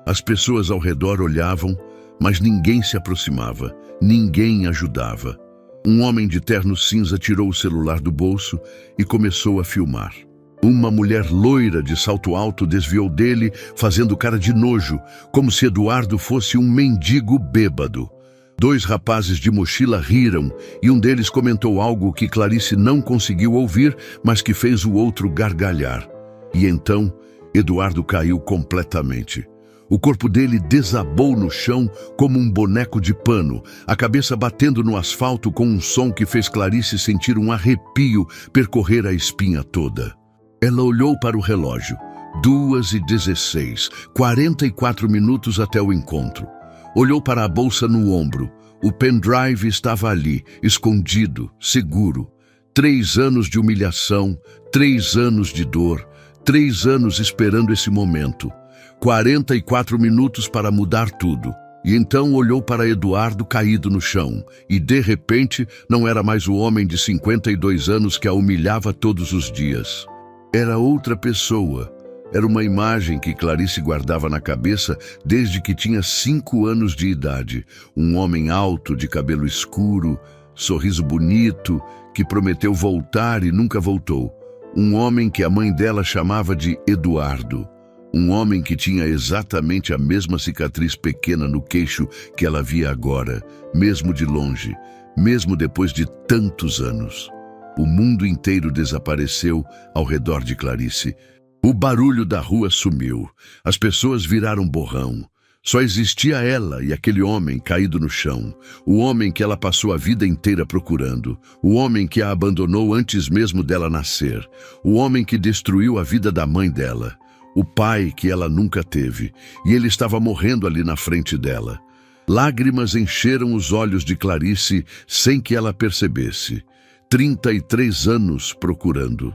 As pessoas ao redor olhavam, mas ninguém se aproximava, ninguém ajudava. Um homem de terno cinza tirou o celular do bolso e começou a filmar. Uma mulher loira de salto alto desviou dele, fazendo cara de nojo, como se Eduardo fosse um mendigo bêbado. 2 rapazes de mochila riram e um deles comentou algo que Clarice não conseguiu ouvir, mas que fez o outro gargalhar. E então, Eduardo caiu completamente. O corpo dele desabou no chão como um boneco de pano, a cabeça batendo no asfalto com um som que fez Clarice sentir um arrepio percorrer a espinha toda. Ela olhou para o relógio. 2h16, 44 minutos até o encontro. Olhou para a bolsa no ombro. O pendrive estava ali, escondido, seguro. 3 anos de humilhação, 3 anos de dor, 3 anos esperando esse momento. 44 minutos para mudar tudo. E então olhou para Eduardo caído no chão. E de repente não era mais o homem de 52 anos que a humilhava todos os dias. Era outra pessoa. Era uma imagem que Clarice guardava na cabeça desde que tinha 5 anos de idade. Um homem alto, de cabelo escuro, sorriso bonito, que prometeu voltar e nunca voltou. Um homem que a mãe dela chamava de Eduardo. Um homem que tinha exatamente a mesma cicatriz pequena no queixo que ela via agora, mesmo de longe, mesmo depois de tantos anos. O mundo inteiro desapareceu ao redor de Clarice. O barulho da rua sumiu. As pessoas viraram borrão. Só existia ela e aquele homem caído no chão. O homem que ela passou a vida inteira procurando. O homem que a abandonou antes mesmo dela nascer. O homem que destruiu a vida da mãe dela. O pai que ela nunca teve. E ele estava morrendo ali na frente dela. Lágrimas encheram os olhos de Clarice sem que ela percebesse. 33 anos procurando.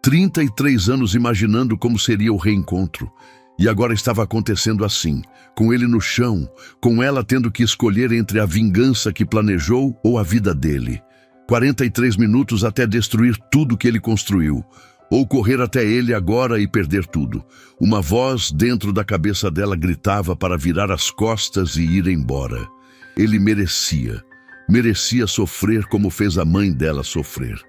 33 anos imaginando como seria o reencontro. E agora estava acontecendo assim, com ele no chão, com ela tendo que escolher entre a vingança que planejou ou a vida dele. 43 minutos até destruir tudo que ele construiu. Ou correr até ele agora e perder tudo. Uma voz dentro da cabeça dela gritava para virar as costas e ir embora. Ele merecia. Merecia sofrer como fez a mãe dela sofrer.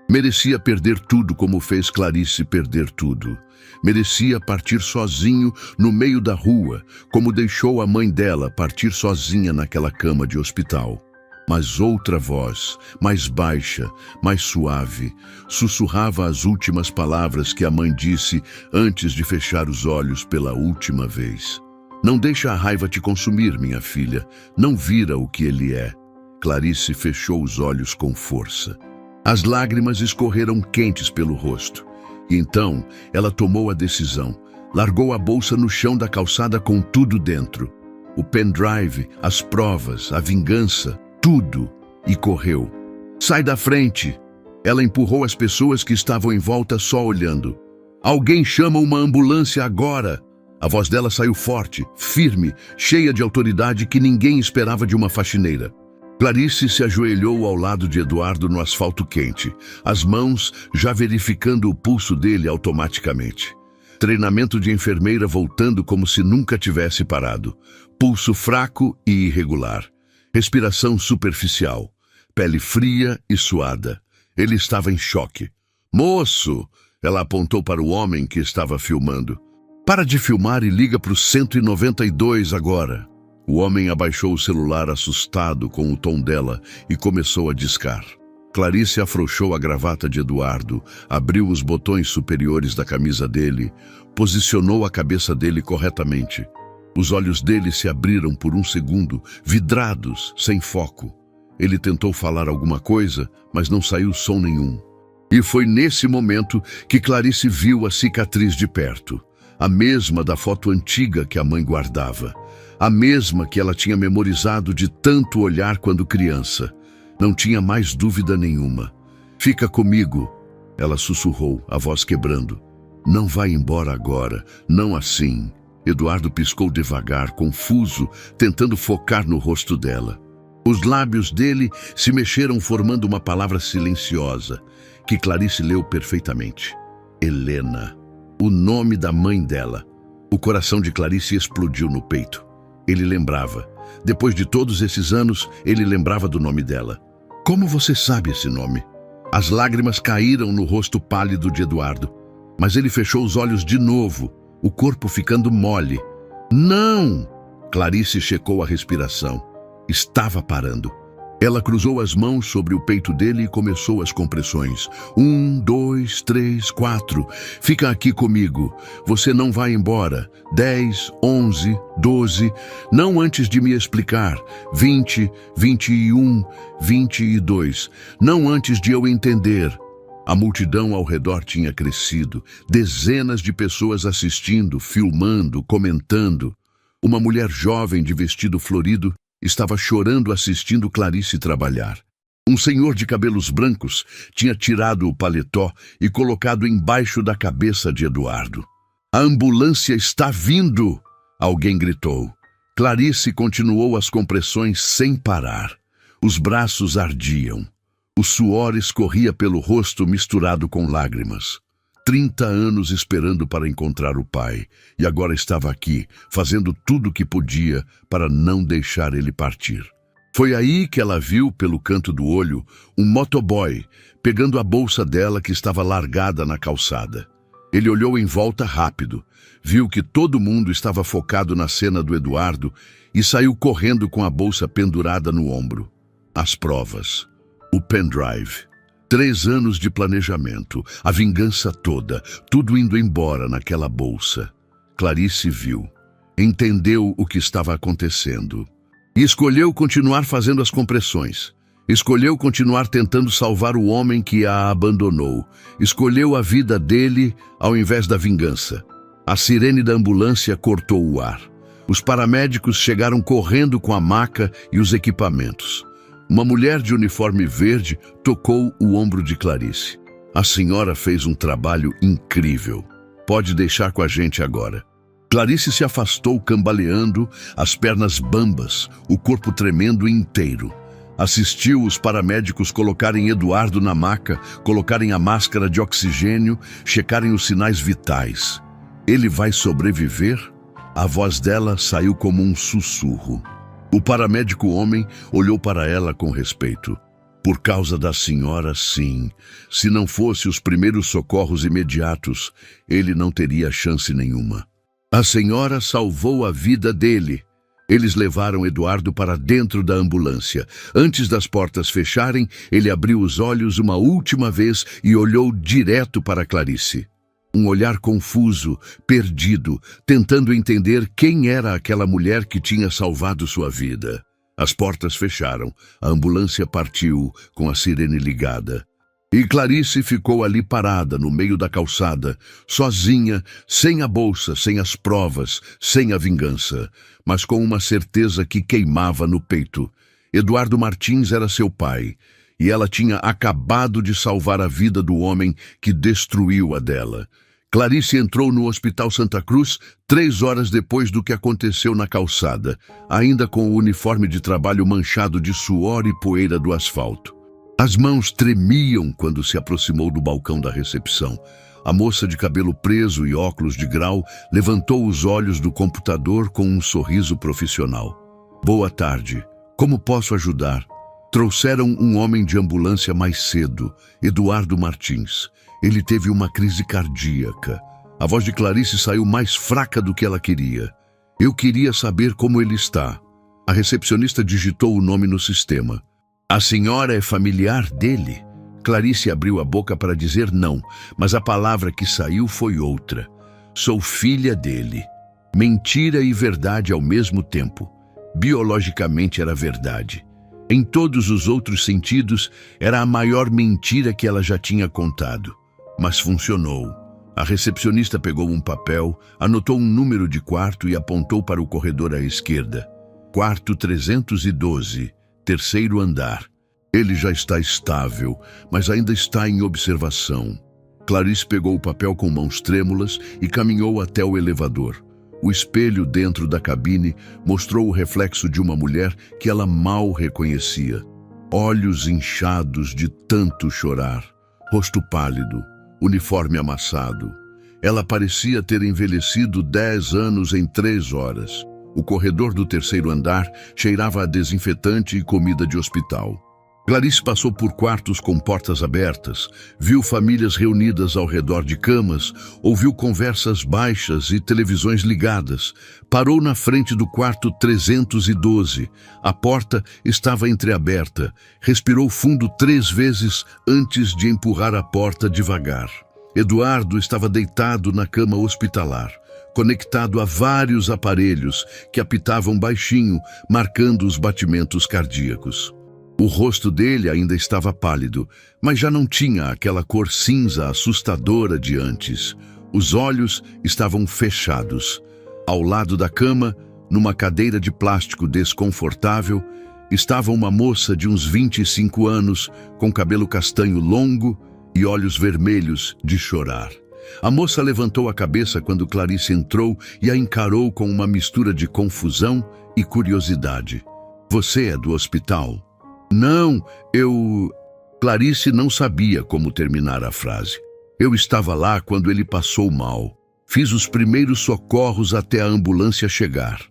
Merecia perder tudo como fez Clarice perder tudo. Merecia partir sozinho no meio da rua, como deixou a mãe dela partir sozinha naquela cama de hospital. Mas outra voz, mais baixa, mais suave, sussurrava as últimas palavras que a mãe disse antes de fechar os olhos pela última vez. Não deixa a raiva te consumir, minha filha. Não vira o que ele é. Clarice fechou os olhos com força. As lágrimas escorreram quentes pelo rosto. E então ela tomou a decisão. Largou a bolsa no chão da calçada com tudo dentro. O pendrive, as provas, a vingança, tudo. E correu. Sai da frente! Ela empurrou as pessoas que estavam em volta só olhando. Alguém chama uma ambulância agora! A voz dela saiu forte, firme, cheia de autoridade que ninguém esperava de uma faxineira. Clarice se ajoelhou ao lado de Eduardo no asfalto quente, as mãos já verificando o pulso dele automaticamente. Treinamento de enfermeira voltando como se nunca tivesse parado. Pulso fraco e irregular. Respiração superficial. pele fria e suada. Ele estava em choque. "Moço!" Ela apontou para o homem que estava filmando. "Para de filmar e liga para o 192 agora." O homem abaixou o celular assustado com o tom dela e começou a discar. Clarice afrouxou a gravata de Eduardo, abriu os botões superiores da camisa dele, posicionou a cabeça dele corretamente. Os olhos dele se abriram por um segundo, vidrados, sem foco. Ele tentou falar alguma coisa, mas não saiu som nenhum. E foi nesse momento que Clarice viu a cicatriz de perto, a mesma da foto antiga que a mãe guardava, a mesma que ela tinha memorizado de tanto olhar quando criança. Não tinha mais dúvida nenhuma. "Fica comigo", ela sussurrou, a voz quebrando. "Não vai embora agora, não assim." Eduardo piscou devagar, confuso, tentando focar no rosto dela. Os lábios dele se mexeram formando uma palavra silenciosa, que Clarice leu perfeitamente. Helena. O nome da mãe dela. O coração de Clarice explodiu no peito. Ele lembrava. Depois de todos esses anos, ele lembrava do nome dela. "Como você sabe esse nome?" As lágrimas caíram no rosto pálido de Eduardo. Mas ele fechou os olhos de novo, o corpo ficando mole. "Não!" Clarice checou a respiração. Estava parando. Ela cruzou as mãos sobre o peito dele e começou as compressões. 1, 2, 3, 4. "Fica aqui comigo. Você não vai embora. 10, 11, 12. Não antes de me explicar. 20, 21, 22. Não antes de eu entender." A multidão ao redor tinha crescido. Dezenas de pessoas assistindo, filmando, comentando. Uma mulher jovem de vestido florido estava chorando assistindo Clarice trabalhar. Um senhor de cabelos brancos tinha tirado o paletó e colocado embaixo da cabeça de Eduardo. "A ambulância está vindo!" Alguém gritou. Clarice continuou as compressões sem parar. Os braços ardiam. O suor escorria pelo rosto misturado com lágrimas. 30 anos esperando para encontrar o pai, e agora estava aqui, fazendo tudo o que podia para não deixar ele partir. Foi aí que ela viu, pelo canto do olho, um motoboy pegando a bolsa dela que estava largada na calçada. Ele olhou em volta rápido, viu que todo mundo estava focado na cena do Eduardo e saiu correndo com a bolsa pendurada no ombro. As provas, o pendrive. 3 anos de planejamento, a vingança toda, tudo indo embora naquela bolsa. Clarice viu, entendeu o que estava acontecendo. E escolheu continuar fazendo as compressões. Escolheu continuar tentando salvar o homem que a abandonou. Escolheu a vida dele ao invés da vingança. A sirene da ambulância cortou o ar. Os paramédicos chegaram correndo com a maca e os equipamentos. Uma mulher de uniforme verde tocou o ombro de Clarice. "A senhora fez um trabalho incrível. Pode deixar com a gente agora." Clarice se afastou cambaleando, as pernas bambas, o corpo tremendo inteiro. Assistiu os paramédicos colocarem Eduardo na maca, colocarem a máscara de oxigênio, checarem os sinais vitais. "Ele vai sobreviver?" A voz dela saiu como um sussurro. O paramédico homem olhou para ela com respeito. "Por causa da senhora, sim. Se não fosse os primeiros socorros imediatos, ele não teria chance nenhuma. A senhora salvou a vida dele." Eles levaram Eduardo para dentro da ambulância. Antes das portas fecharem, ele abriu os olhos uma última vez e olhou direto para Clarice. Um olhar confuso, perdido, tentando entender quem era aquela mulher que tinha salvado sua vida. As portas fecharam, a ambulância partiu com a sirene ligada. E Clarice ficou ali parada no meio da calçada, sozinha, sem a bolsa, sem as provas, sem a vingança, mas com uma certeza que queimava no peito. Eduardo Martins era seu pai, e ela tinha acabado de salvar a vida do homem que destruiu a dela. Clarice entrou no Hospital Santa Cruz 3 horas depois do que aconteceu na calçada, ainda com o uniforme de trabalho manchado de suor e poeira do asfalto. As mãos tremiam quando se aproximou do balcão da recepção. A moça de cabelo preso e óculos de grau levantou os olhos do computador com um sorriso profissional. "Boa tarde. Como posso ajudar?" Trouxeram um homem de ambulância mais cedo, Eduardo Martins. Ele teve uma crise cardíaca. A voz de Clarice saiu mais fraca do que ela queria. Eu queria saber como ele está. A recepcionista digitou o nome no sistema. A senhora é familiar dele? Clarice abriu a boca para dizer não, mas a palavra que saiu foi outra. Sou filha dele. Mentira e verdade ao mesmo tempo. Biologicamente era verdade. Em todos os outros sentidos, era a maior mentira que ela já tinha contado. Mas funcionou. A recepcionista pegou um papel, anotou um número de quarto e apontou para o corredor à esquerda. Quarto 312, terceiro andar. Ele já está estável, mas ainda está em observação. Clarice pegou o papel com mãos trêmulas e caminhou até o elevador. O espelho dentro da cabine mostrou o reflexo de uma mulher que ela mal reconhecia. Olhos inchados de tanto chorar, rosto pálido, uniforme amassado. Ela parecia ter envelhecido 10 anos em 3 horas. O corredor do terceiro andar cheirava a desinfetante e comida de hospital. Clarice passou por quartos com portas abertas, viu famílias reunidas ao redor de camas, ouviu conversas baixas e televisões ligadas. Parou na frente do quarto 312. A porta estava entreaberta. Respirou fundo 3 vezes antes de empurrar a porta devagar. Eduardo estava deitado na cama hospitalar, conectado a vários aparelhos que apitavam baixinho, marcando os batimentos cardíacos. O rosto dele ainda estava pálido, mas já não tinha aquela cor cinza assustadora de antes. Os olhos estavam fechados. Ao lado da cama, numa cadeira de plástico desconfortável, estava uma moça de uns 25 anos, com cabelo castanho longo e olhos vermelhos de chorar. A moça levantou a cabeça quando Clarice entrou e a encarou com uma mistura de confusão e curiosidade. Você é do hospital? Não, Clarice não sabia como terminar a frase. Eu estava lá quando ele passou mal. Fiz os primeiros socorros até a ambulância chegar.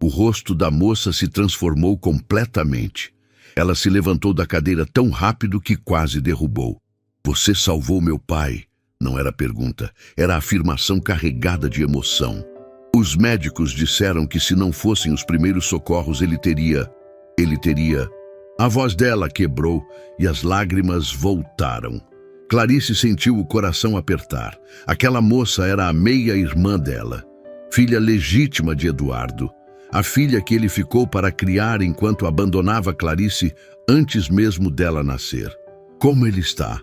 O rosto da moça se transformou completamente. Ela se levantou da cadeira tão rápido que quase derrubou. Você salvou meu pai. Não era pergunta, era afirmação carregada de emoção. Os médicos disseram que se não fossem os primeiros socorros ele teria... A voz dela quebrou e as lágrimas voltaram. Clarice sentiu o coração apertar. Aquela moça era a meia-irmã dela, filha legítima de Eduardo, a filha que ele ficou para criar enquanto abandonava Clarice antes mesmo dela nascer. Como ele está?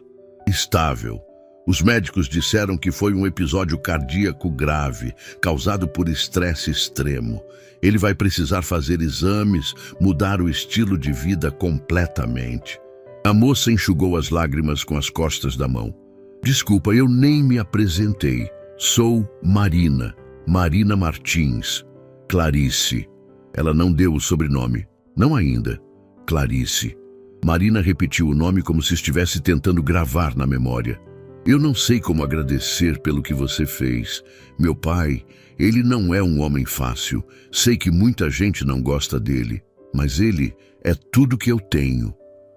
Estável. Os médicos disseram que foi um episódio cardíaco grave, causado por estresse extremo. Ele vai precisar fazer exames, mudar o estilo de vida completamente. A moça enxugou as lágrimas com as costas da mão. Desculpa, eu nem me apresentei. Sou Marina Martins. Clarice. Ela não deu o sobrenome. Não ainda. Clarice. Marina repetiu o nome como se estivesse tentando gravar na memória. Eu não sei como agradecer pelo que você fez. Meu pai, ele não é um homem fácil. Sei que muita gente não gosta dele, mas ele é tudo que eu tenho.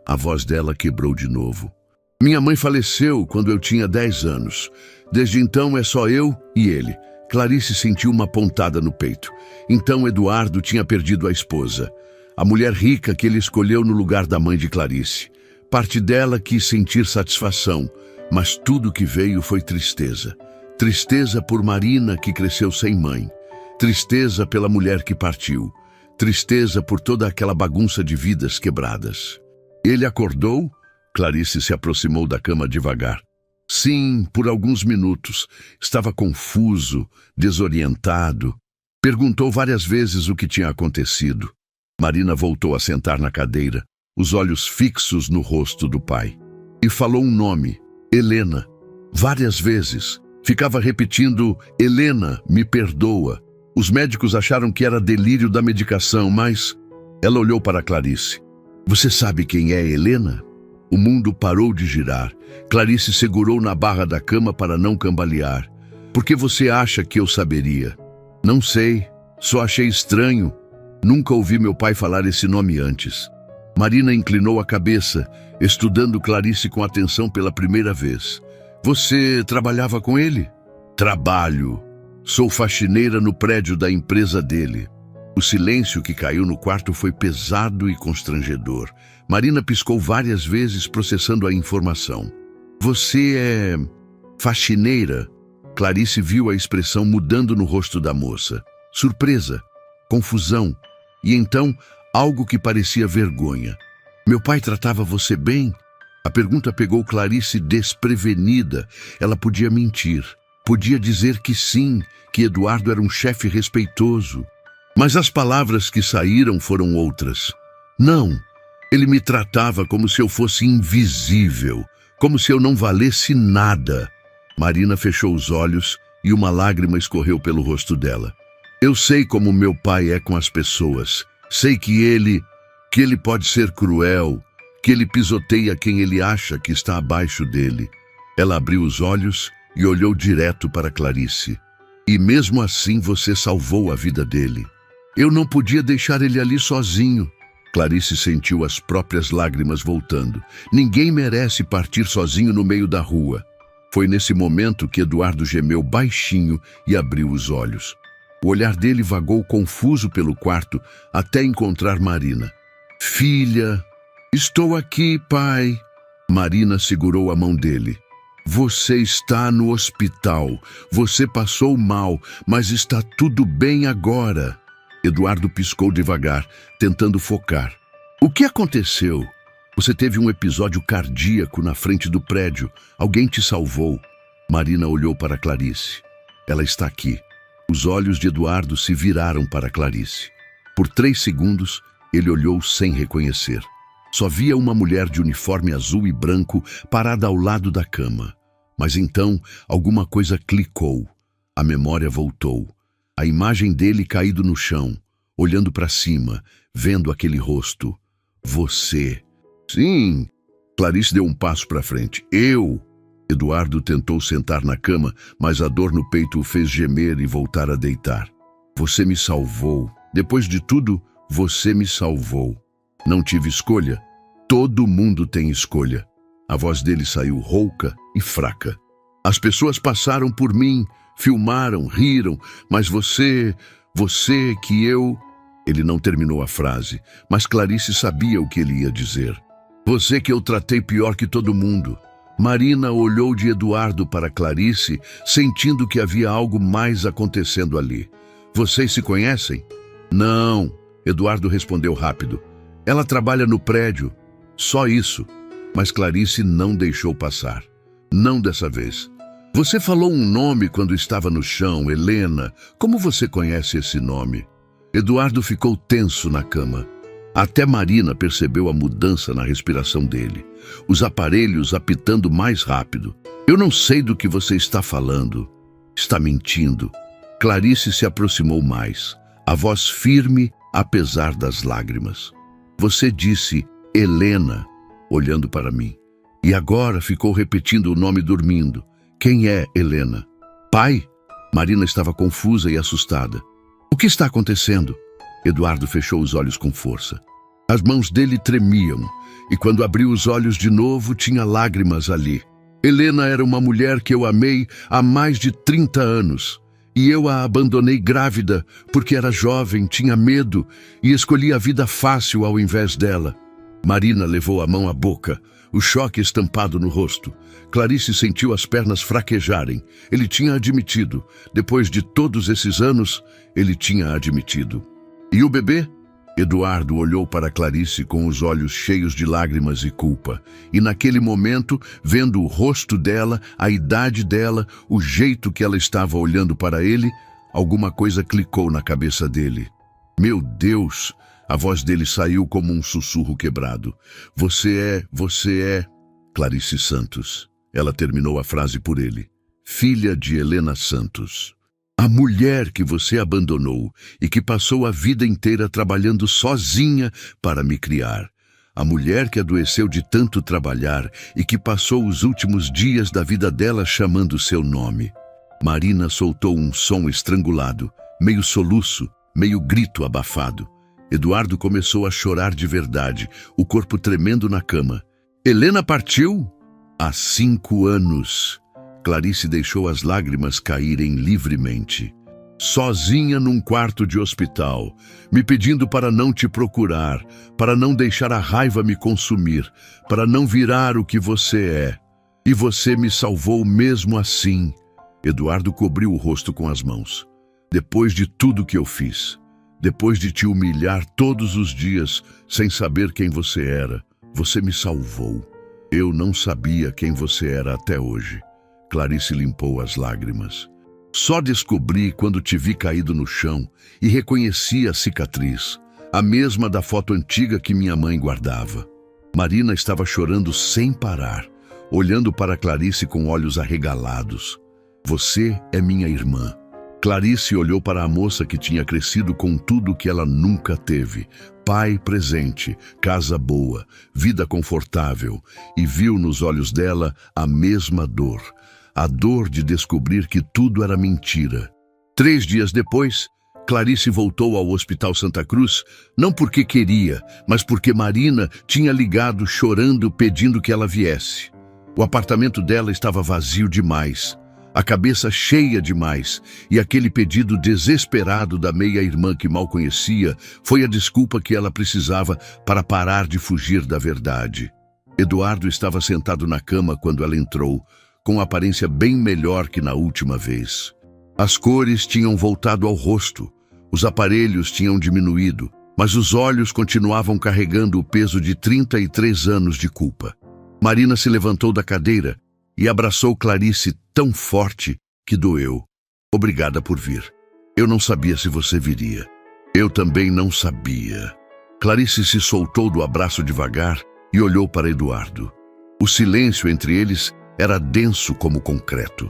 A voz dela quebrou de novo. Minha mãe faleceu quando eu tinha 10 anos. Desde então é só eu e ele. Clarice sentiu uma pontada no peito. Então Eduardo tinha perdido a esposa, a mulher rica que ele escolheu no lugar da mãe de Clarice. Parte dela quis sentir satisfação, mas tudo que veio foi tristeza. Tristeza por Marina, que cresceu sem mãe. Tristeza pela mulher que partiu. Tristeza por toda aquela bagunça de vidas quebradas. Ele acordou? Clarice se aproximou da cama devagar. Sim, por alguns minutos. Estava confuso, desorientado. Perguntou várias vezes o que tinha acontecido. Marina voltou a sentar na cadeira, os olhos fixos no rosto do pai. E falou um nome. Helena. Várias vezes. Ficava repetindo, Helena, me perdoa. Os médicos acharam que era delírio da medicação, mas... Ela olhou para Clarice. Você sabe quem é Helena? O mundo parou de girar. Clarice segurou na barra da cama para não cambalear. Por que você acha que eu saberia? Não sei. Só achei estranho. Nunca ouvi meu pai falar esse nome antes. Marina inclinou a cabeça, estudando Clarice com atenção pela primeira vez. Você trabalhava com ele? Trabalho. Sou faxineira no prédio da empresa dele. O silêncio que caiu no quarto foi pesado e constrangedor. Marina piscou várias vezes, processando a informação. Você é faxineira? Clarice viu a expressão mudando no rosto da moça. Surpresa, confusão e então algo que parecia vergonha. Meu pai tratava você bem? A pergunta pegou Clarice desprevenida. Ela podia mentir, podia dizer que sim, que Eduardo era um chefe respeitoso. Mas as palavras que saíram foram outras. Não, ele me tratava como se eu fosse invisível, como se eu não valesse nada. Marina fechou os olhos e uma lágrima escorreu pelo rosto dela. Eu sei como meu pai é com as pessoas. Sei que ele pode ser cruel, que ele pisoteia quem ele acha que está abaixo dele. Ela abriu os olhos e olhou direto para Clarice. E mesmo assim você salvou a vida dele. Eu não podia deixar ele ali sozinho. Clarice sentiu as próprias lágrimas voltando. Ninguém merece partir sozinho no meio da rua. Foi nesse momento que Eduardo gemeu baixinho e abriu os olhos. O olhar dele vagou confuso pelo quarto até encontrar Marina. Filha, estou aqui, pai. Marina segurou a mão dele. Você está no hospital. Você passou mal, mas está tudo bem agora. Eduardo piscou devagar, tentando focar. O que aconteceu? Você teve um episódio cardíaco na frente do prédio. Alguém te salvou. Marina olhou para Clarice. Ela está aqui. Os olhos de Eduardo se viraram para Clarice. Por 3 segundos, ele olhou sem reconhecer. Só via uma mulher de uniforme azul e branco parada ao lado da cama. Mas então, alguma coisa clicou. A memória voltou. A imagem dele caído no chão, olhando para cima, vendo aquele rosto. Você. Sim. Clarice deu um passo para frente. Eu. Eduardo tentou sentar na cama, mas a dor no peito o fez gemer e voltar a deitar. Você me salvou. Depois de tudo, você me salvou. Não tive escolha. Todo mundo tem escolha. A voz dele saiu rouca e fraca. As pessoas passaram por mim, filmaram, riram, mas você que eu... Ele não terminou a frase, mas Clarice sabia o que ele ia dizer. Você que eu tratei pior que todo mundo. Marina olhou de Eduardo para Clarice, sentindo que havia algo mais acontecendo ali. Vocês se conhecem? Não, Eduardo respondeu rápido. Ela trabalha no prédio. Só isso. Mas Clarice não deixou passar. Não dessa vez. Você falou um nome quando estava no chão, Helena. Como você conhece esse nome? Eduardo ficou tenso na cama. Até Marina percebeu a mudança na respiração dele. Os aparelhos apitando mais rápido. Eu não sei do que você está falando. Está mentindo. Clarice se aproximou mais. A voz firme, apesar das lágrimas. Você disse Helena, olhando para mim. E agora ficou repetindo o nome dormindo. Quem é Helena? Pai? Marina estava confusa e assustada. O que está acontecendo? Eduardo fechou os olhos com força. As mãos dele tremiam, e quando abriu os olhos de novo, tinha lágrimas ali. Helena era uma mulher que eu amei há mais de 30 anos, e eu a abandonei grávida porque era jovem, tinha medo e escolhi a vida fácil ao invés dela. Marina levou a mão à boca, o choque estampado no rosto. Clarice sentiu as pernas fraquejarem. Ele tinha admitido. Depois de todos esses anos, ele tinha admitido. E o bebê? Eduardo olhou para Clarice com os olhos cheios de lágrimas e culpa. E naquele momento, vendo o rosto dela, a idade dela, o jeito que ela estava olhando para ele, alguma coisa clicou na cabeça dele. Meu Deus! A voz dele saiu como um sussurro quebrado. Você é... Clarice Santos. Ela terminou a frase por ele. Filha de Helena Santos. A mulher que você abandonou e que passou a vida inteira trabalhando sozinha para me criar. A mulher que adoeceu de tanto trabalhar e que passou os últimos dias da vida dela chamando seu nome. Marina soltou um som estrangulado, meio soluço, meio grito abafado. Eduardo começou a chorar de verdade, o corpo tremendo na cama. Helena partiu? Há 5 anos. Clarice deixou as lágrimas caírem livremente. Sozinha num quarto de hospital, me pedindo para não te procurar, para não deixar a raiva me consumir, para não virar o que você é. E você me salvou mesmo assim. Eduardo cobriu o rosto com as mãos. Depois de tudo que eu fiz, depois de te humilhar todos os dias, sem saber quem você era, você me salvou. Eu não sabia quem você era até hoje. Clarice limpou as lágrimas. Só descobri quando te vi caído no chão e reconheci a cicatriz, a mesma da foto antiga que minha mãe guardava. Marina estava chorando sem parar, olhando para Clarice com olhos arregalados. Você é minha irmã. Clarice olhou para a moça que tinha crescido com tudo que ela nunca teve. Pai presente, casa boa, vida confortável, e viu nos olhos dela a mesma dor. A dor de descobrir que tudo era mentira. 3 dias depois, Clarice voltou ao Hospital Santa Cruz, não porque queria, mas porque Marina tinha ligado chorando pedindo que ela viesse. O apartamento dela estava vazio demais, a cabeça cheia demais, e aquele pedido desesperado da meia-irmã que mal conhecia foi a desculpa que ela precisava para parar de fugir da verdade. Eduardo estava sentado na cama quando ela entrou, com aparência bem melhor que na última vez. As cores tinham voltado ao rosto, os aparelhos tinham diminuído, mas os olhos continuavam carregando o peso de 33 anos de culpa. Marina se levantou da cadeira e abraçou Clarice tão forte que doeu. Obrigada por vir. Eu não sabia se você viria. Eu também não sabia. Clarice se soltou do abraço devagar e olhou para Eduardo. O silêncio entre eles era denso como concreto.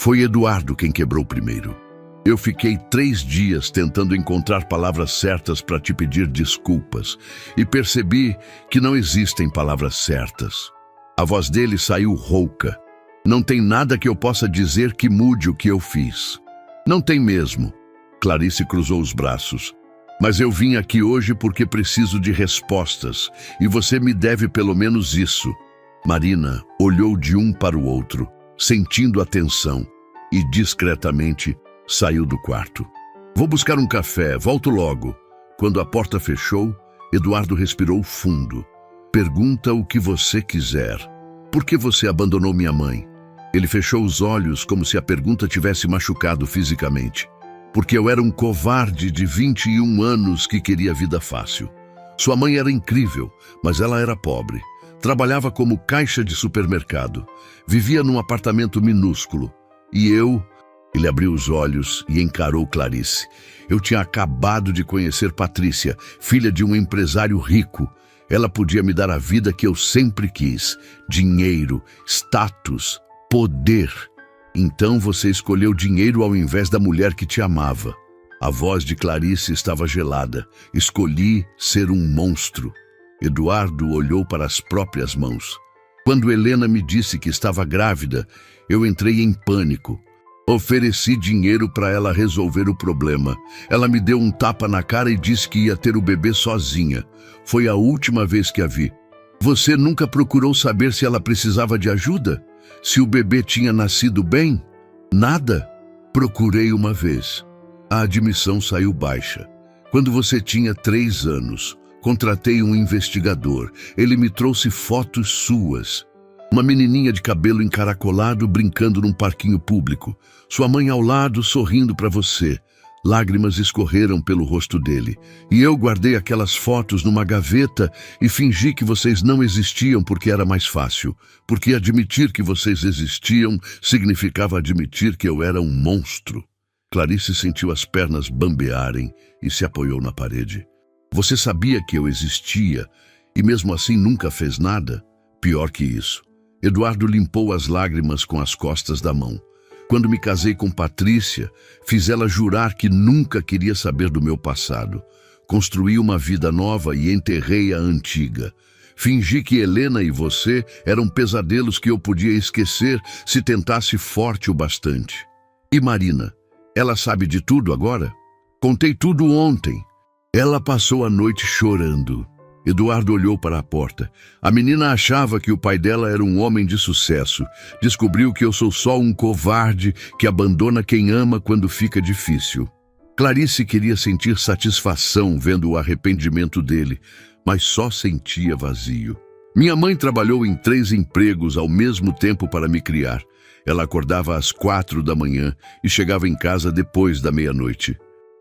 Foi Eduardo quem quebrou primeiro. Eu fiquei 3 dias tentando encontrar palavras certas para te pedir desculpas e percebi que não existem palavras certas. A voz dele saiu rouca. Não tem nada que eu possa dizer que mude o que eu fiz. Não tem mesmo. Clarice cruzou os braços. Mas eu vim aqui hoje porque preciso de respostas e você me deve pelo menos isso. Marina olhou de um para o outro, sentindo a tensão, e discretamente saiu do quarto. Vou buscar um café, volto logo. Quando a porta fechou, Eduardo respirou fundo. Pergunta o que você quiser. Por que você abandonou minha mãe? Ele fechou os olhos como se a pergunta tivesse machucado fisicamente. Porque eu era um covarde de 21 anos que queria vida fácil. Sua mãe era incrível, mas ela era pobre. Trabalhava como caixa de supermercado. Vivia num apartamento minúsculo. E eu... Ele abriu os olhos e encarou Clarice. Eu tinha acabado de conhecer Patrícia, filha de um empresário rico. Ela podia me dar a vida que eu sempre quis. Dinheiro, status, poder. Então você escolheu dinheiro ao invés da mulher que te amava. A voz de Clarice estava gelada. Escolhi ser um monstro. Eduardo olhou para as próprias mãos. Quando Helena me disse que estava grávida, eu entrei em pânico. Ofereci dinheiro para ela resolver o problema. Ela me deu um tapa na cara e disse que ia ter o bebê sozinha. Foi a última vez que a vi. Você nunca procurou saber se ela precisava de ajuda? Se o bebê tinha nascido bem? Nada? Procurei uma vez. A admissão saiu baixa. Quando você tinha 3 anos, contratei um investigador. Ele me trouxe fotos suas. Uma menininha de cabelo encaracolado brincando num parquinho público. Sua mãe ao lado sorrindo para você. Lágrimas escorreram pelo rosto dele. E eu guardei aquelas fotos numa gaveta e fingi que vocês não existiam porque era mais fácil. Porque admitir que vocês existiam significava admitir que eu era um monstro. Clarice sentiu as pernas bambearem e se apoiou na parede. Você sabia que eu existia e mesmo assim nunca fez nada? Pior que isso. Eduardo limpou as lágrimas com as costas da mão. Quando me casei com Patrícia, fiz ela jurar que nunca queria saber do meu passado. Construí uma vida nova e enterrei a antiga. Fingi que Helena e você eram pesadelos que eu podia esquecer se tentasse forte o bastante. E Marina, ela sabe de tudo agora? Contei tudo ontem. Ela passou a noite chorando. Eduardo olhou para a porta. A menina achava que o pai dela era um homem de sucesso. Descobriu que eu sou só um covarde que abandona quem ama quando fica difícil. Clarice queria sentir satisfação vendo o arrependimento dele, mas só sentia vazio. Minha mãe trabalhou em 3 empregos ao mesmo tempo para me criar. Ela acordava às 4 da manhã e chegava em casa depois da meia-noite.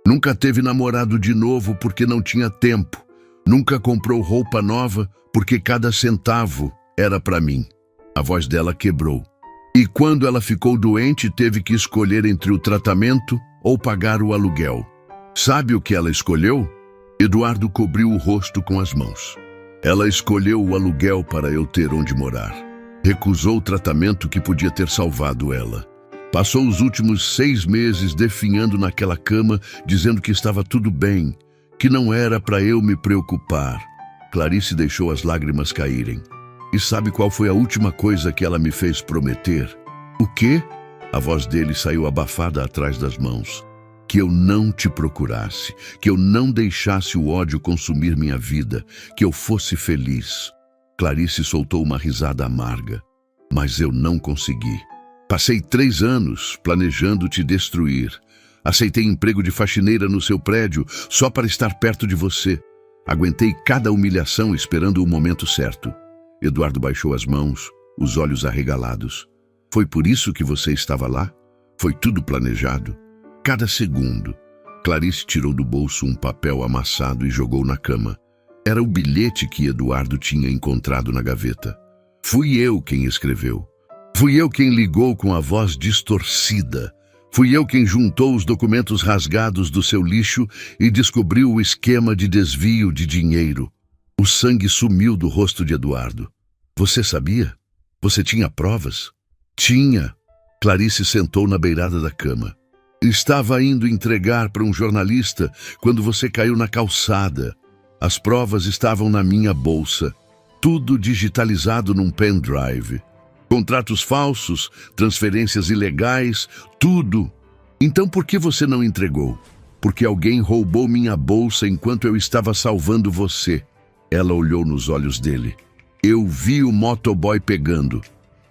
Nunca teve namorado de novo porque não tinha tempo. Nunca comprou roupa nova porque cada centavo era para mim. A voz dela quebrou. E quando ela ficou doente, teve que escolher entre o tratamento ou pagar o aluguel. Sabe o que ela escolheu? Eduardo cobriu o rosto com as mãos. Ela escolheu o aluguel para eu ter onde morar. Recusou o tratamento que podia ter salvado ela. Passou os últimos 6 meses definhando naquela cama, dizendo que estava tudo bem, que não era para eu me preocupar. Clarice deixou as lágrimas caírem. E sabe qual foi a última coisa que ela me fez prometer? O quê? A voz dele saiu abafada atrás das mãos. Que eu não te procurasse, que eu não deixasse o ódio consumir minha vida, que eu fosse feliz. Clarice soltou uma risada amarga. Mas eu não consegui. Passei 3 anos planejando te destruir. Aceitei emprego de faxineira no seu prédio só para estar perto de você. Aguentei cada humilhação esperando o momento certo. Eduardo baixou as mãos, os olhos arregalados. Foi por isso que você estava lá? Foi tudo planejado? Cada segundo. Clarice tirou do bolso um papel amassado e jogou na cama. Era o bilhete que Eduardo tinha encontrado na gaveta. Fui eu quem escreveu. Fui eu quem ligou com a voz distorcida. Fui eu quem juntou os documentos rasgados do seu lixo e descobriu o esquema de desvio de dinheiro. O sangue sumiu do rosto de Eduardo. Você sabia? Você tinha provas? Tinha. Clarice sentou na beirada da cama. Estava indo entregar para um jornalista quando você caiu na calçada. As provas estavam na minha bolsa. Tudo digitalizado num pendrive. Contratos falsos, transferências ilegais, tudo. Então por que você não entregou? Porque alguém roubou minha bolsa enquanto eu estava salvando você. Ela olhou nos olhos dele. Eu vi o motoboy pegando.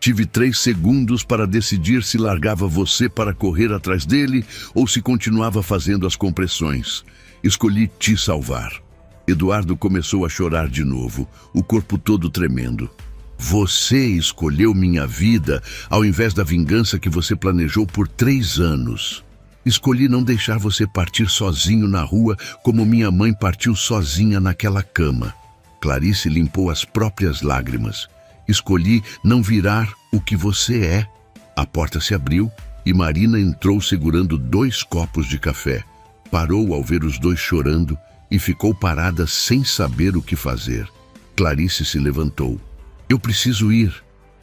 Tive 3 segundos para decidir se largava você para correr atrás dele ou se continuava fazendo as compressões. Escolhi te salvar. Eduardo começou a chorar de novo, o corpo todo tremendo. Você escolheu minha vida ao invés da vingança que você planejou por 3 anos. Escolhi não deixar você partir sozinho na rua como minha mãe partiu sozinha naquela cama. Clarice limpou as próprias lágrimas. Escolhi não virar o que você é. A porta se abriu e Marina entrou segurando 2 copos de café. Parou ao ver os 2 chorando e ficou parada sem saber o que fazer. Clarice se levantou. Eu preciso ir.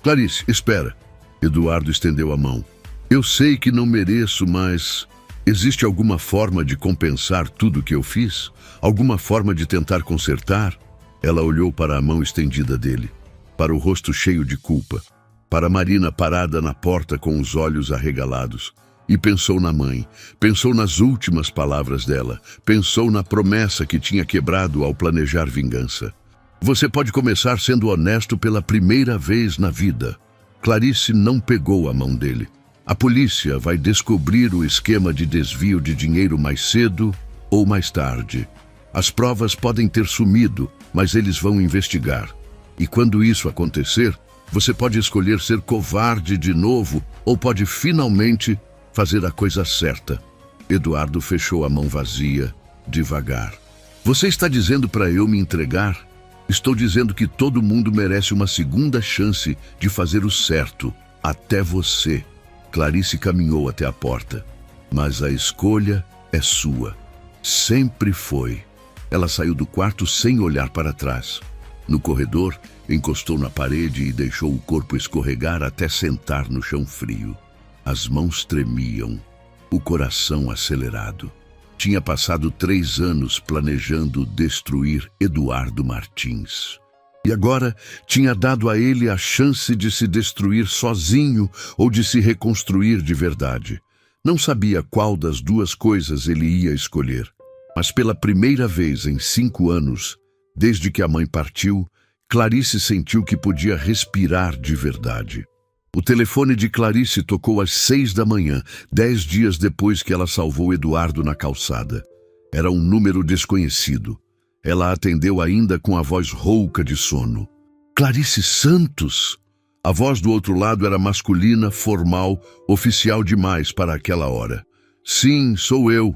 Clarice, espera. Eduardo estendeu a mão. Eu sei que não mereço, mas existe alguma forma de compensar tudo o que eu fiz? Alguma forma de tentar consertar? Ela olhou para a mão estendida dele, para o rosto cheio de culpa, para Marina parada na porta com os olhos arregalados. E pensou na mãe, pensou nas últimas palavras dela, pensou na promessa que tinha quebrado ao planejar vingança. Você pode começar sendo honesto pela primeira vez na vida. Clarice não pegou a mão dele. A polícia vai descobrir o esquema de desvio de dinheiro mais cedo ou mais tarde. As provas podem ter sumido, mas eles vão investigar. E quando isso acontecer, você pode escolher ser covarde de novo ou pode finalmente fazer a coisa certa. Eduardo fechou a mão vazia, devagar. Você está dizendo para eu me entregar? Estou dizendo que todo mundo merece uma segunda chance de fazer o certo, até você. Clarice caminhou até a porta. Mas a escolha é sua. Sempre foi. Ela saiu do quarto sem olhar para trás. No corredor, encostou na parede e deixou o corpo escorregar até sentar no chão frio. As mãos tremiam, o coração acelerado. Tinha passado 3 anos planejando destruir Eduardo Martins. E agora tinha dado a ele a chance de se destruir sozinho ou de se reconstruir de verdade. Não sabia qual das 2 coisas ele ia escolher. Mas pela primeira vez em 5 anos, desde que a mãe partiu, Clarice sentiu que podia respirar de verdade. O telefone de Clarice tocou às 6 da manhã, 10 dias depois que ela salvou Eduardo na calçada. Era um número desconhecido. Ela atendeu ainda com a voz rouca de sono. Clarice Santos! A voz do outro lado era masculina, formal, oficial demais para aquela hora. Sim, sou eu.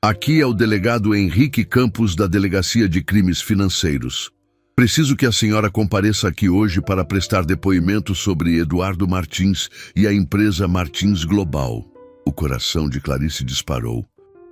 Aqui é o delegado Henrique Campos da Delegacia de Crimes Financeiros. Preciso que a senhora compareça aqui hoje para prestar depoimento sobre Eduardo Martins e a empresa Martins Global. O coração de Clarice disparou.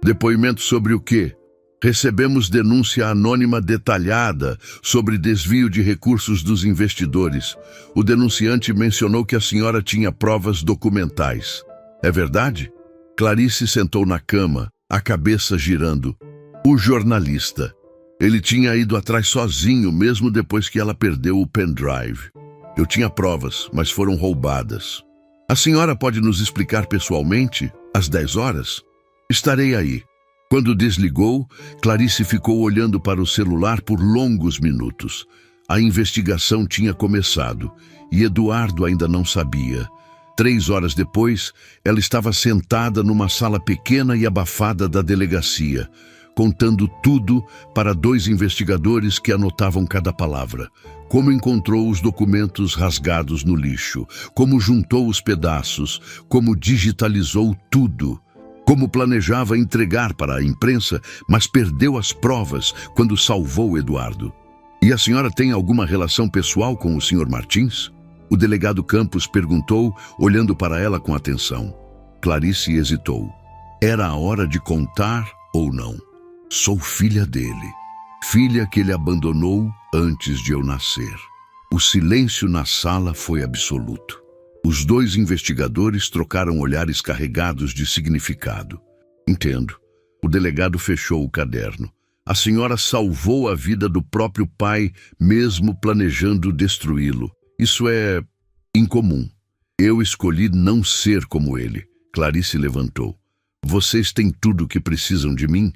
Depoimento sobre o quê? Recebemos denúncia anônima detalhada sobre desvio de recursos dos investidores. O denunciante mencionou que a senhora tinha provas documentais. É verdade? Clarice sentou na cama, a cabeça girando. O jornalista. Ele tinha ido atrás sozinho, mesmo depois que ela perdeu o pendrive. Eu tinha provas, mas foram roubadas. A senhora pode nos explicar pessoalmente, às 10 horas? Estarei aí. Quando desligou, Clarice ficou olhando para o celular por longos minutos. A investigação tinha começado e Eduardo ainda não sabia. 3 horas depois, ela estava sentada numa sala pequena e abafada da delegacia, contando tudo para 2 investigadores que anotavam cada palavra. Como encontrou os documentos rasgados no lixo, como juntou os pedaços, como digitalizou tudo, como planejava entregar para a imprensa, mas perdeu as provas quando salvou Eduardo. E a senhora tem alguma relação pessoal com o Sr. Martins? O delegado Campos perguntou, olhando para ela com atenção. Clarice hesitou. Era a hora de contar ou não? Sou filha dele. Filha que ele abandonou antes de eu nascer. O silêncio na sala foi absoluto. Os 2 investigadores trocaram olhares carregados de significado. Entendo. O delegado fechou o caderno. A senhora salvou a vida do próprio pai, mesmo planejando destruí-lo. Isso é incomum. Eu escolhi não ser como ele. Clarice levantou. Vocês têm tudo o que precisam de mim?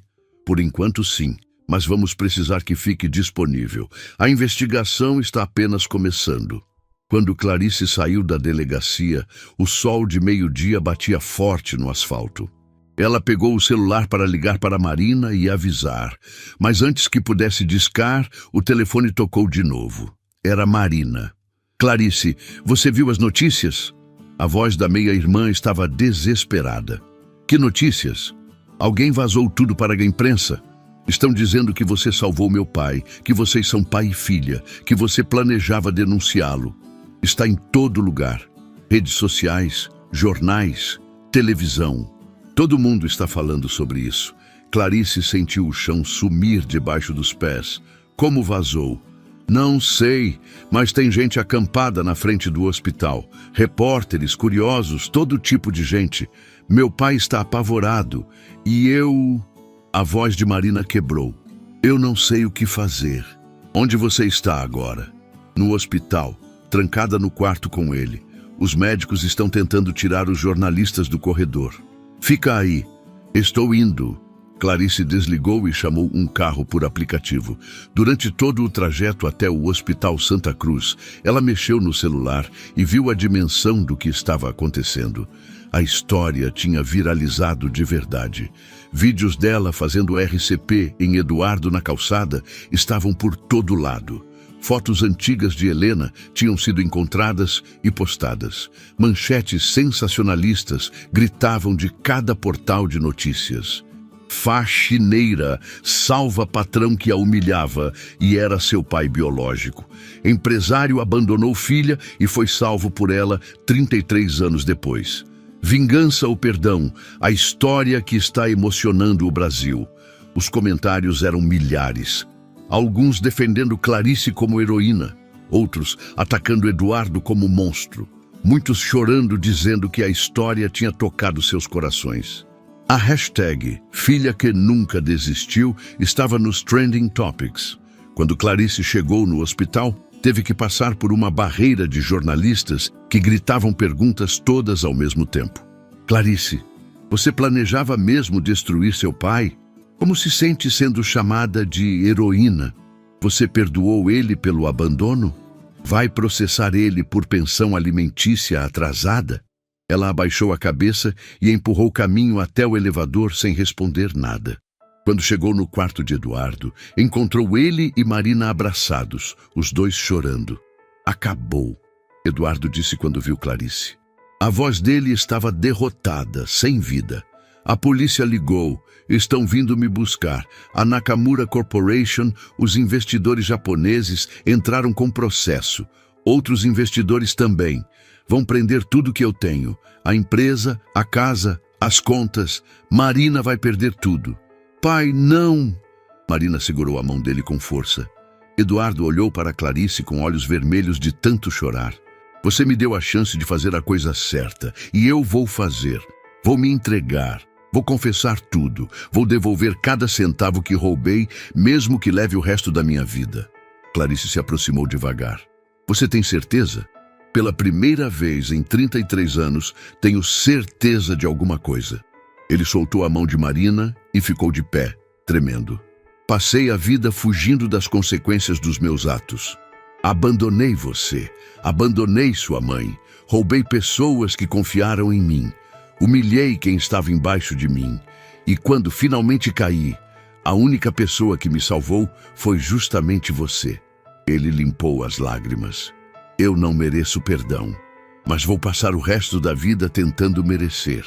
Por enquanto, sim, mas vamos precisar que fique disponível. A investigação está apenas começando. Quando Clarice saiu da delegacia, o sol de meio-dia batia forte no asfalto. Ela pegou o celular para ligar para Marina e avisar, mas antes que pudesse discar, o telefone tocou de novo. Era Marina. Clarice, você viu as notícias? A voz da meia-irmã estava desesperada. Que notícias? Alguém vazou tudo para a imprensa. Estão dizendo que você salvou meu pai, que vocês são pai e filha, que você planejava denunciá-lo. Está em todo lugar. Redes sociais, jornais, televisão. Todo mundo está falando sobre isso. Clarice sentiu o chão sumir debaixo dos pés. Como vazou? Não sei, mas tem gente acampada na frente do hospital. Repórteres, curiosos, todo tipo de gente. Meu pai está apavorado e eu... A voz de Marina quebrou. Eu não sei o que fazer. Onde você está agora? No hospital, trancada no quarto com ele. Os médicos estão tentando tirar os jornalistas do corredor. Fica aí. Estou indo. Clarice desligou e chamou um carro por aplicativo. Durante todo o trajeto até o Hospital Santa Cruz, ela mexeu no celular e viu a dimensão do que estava acontecendo. A história tinha viralizado de verdade. Vídeos dela fazendo RCP em Eduardo na calçada estavam por todo lado. Fotos antigas de Helena tinham sido encontradas e postadas. Manchetes sensacionalistas gritavam de cada portal de notícias. Faxineira salva patrão que a humilhava e era seu pai biológico. Empresário abandonou filha e foi salvo por ela 33 anos depois. Vingança ou perdão, a história que está emocionando o Brasil. Os comentários eram milhares. Alguns defendendo Clarice como heroína, outros atacando Eduardo como monstro. Muitos chorando dizendo que a história tinha tocado seus corações. A hashtag Filha que Nunca Desistiu estava nos Trending Topics. Quando Clarice chegou no hospital, teve que passar por uma barreira de jornalistas que gritavam perguntas todas ao mesmo tempo. Clarice, você planejava mesmo destruir seu pai? Como se sente sendo chamada de heroína? Você perdoou ele pelo abandono? Vai processar ele por pensão alimentícia atrasada? Ela abaixou a cabeça e empurrou o caminho até o elevador sem responder nada. Quando chegou no quarto de Eduardo, encontrou ele e Marina abraçados, os dois chorando. Acabou, Eduardo disse quando viu Clarice. A voz dele estava derrotada, sem vida. A polícia ligou. Estão vindo me buscar. A Nakamura Corporation, os investidores japoneses, entraram com processo. Outros investidores também. Vão prender tudo que eu tenho. A empresa, a casa, as contas. Marina vai perder tudo. Pai, não! Marina segurou a mão dele com força. Eduardo olhou para Clarice com olhos vermelhos de tanto chorar. Você me deu a chance de fazer a coisa certa, e eu vou fazer. Vou me entregar. Vou confessar tudo. Vou devolver cada centavo que roubei, mesmo que leve o resto da minha vida. Clarice se aproximou devagar. Você tem certeza? Pela primeira vez em 33 anos, tenho certeza de alguma coisa. Ele soltou a mão de Marina e ficou de pé, tremendo. Passei a vida fugindo das consequências dos meus atos. Abandonei você, abandonei sua mãe, roubei pessoas que confiaram em mim, humilhei quem estava embaixo de mim, e quando finalmente caí, a única pessoa que me salvou foi justamente você. Ele limpou as lágrimas. Eu não mereço perdão, mas vou passar o resto da vida tentando merecer.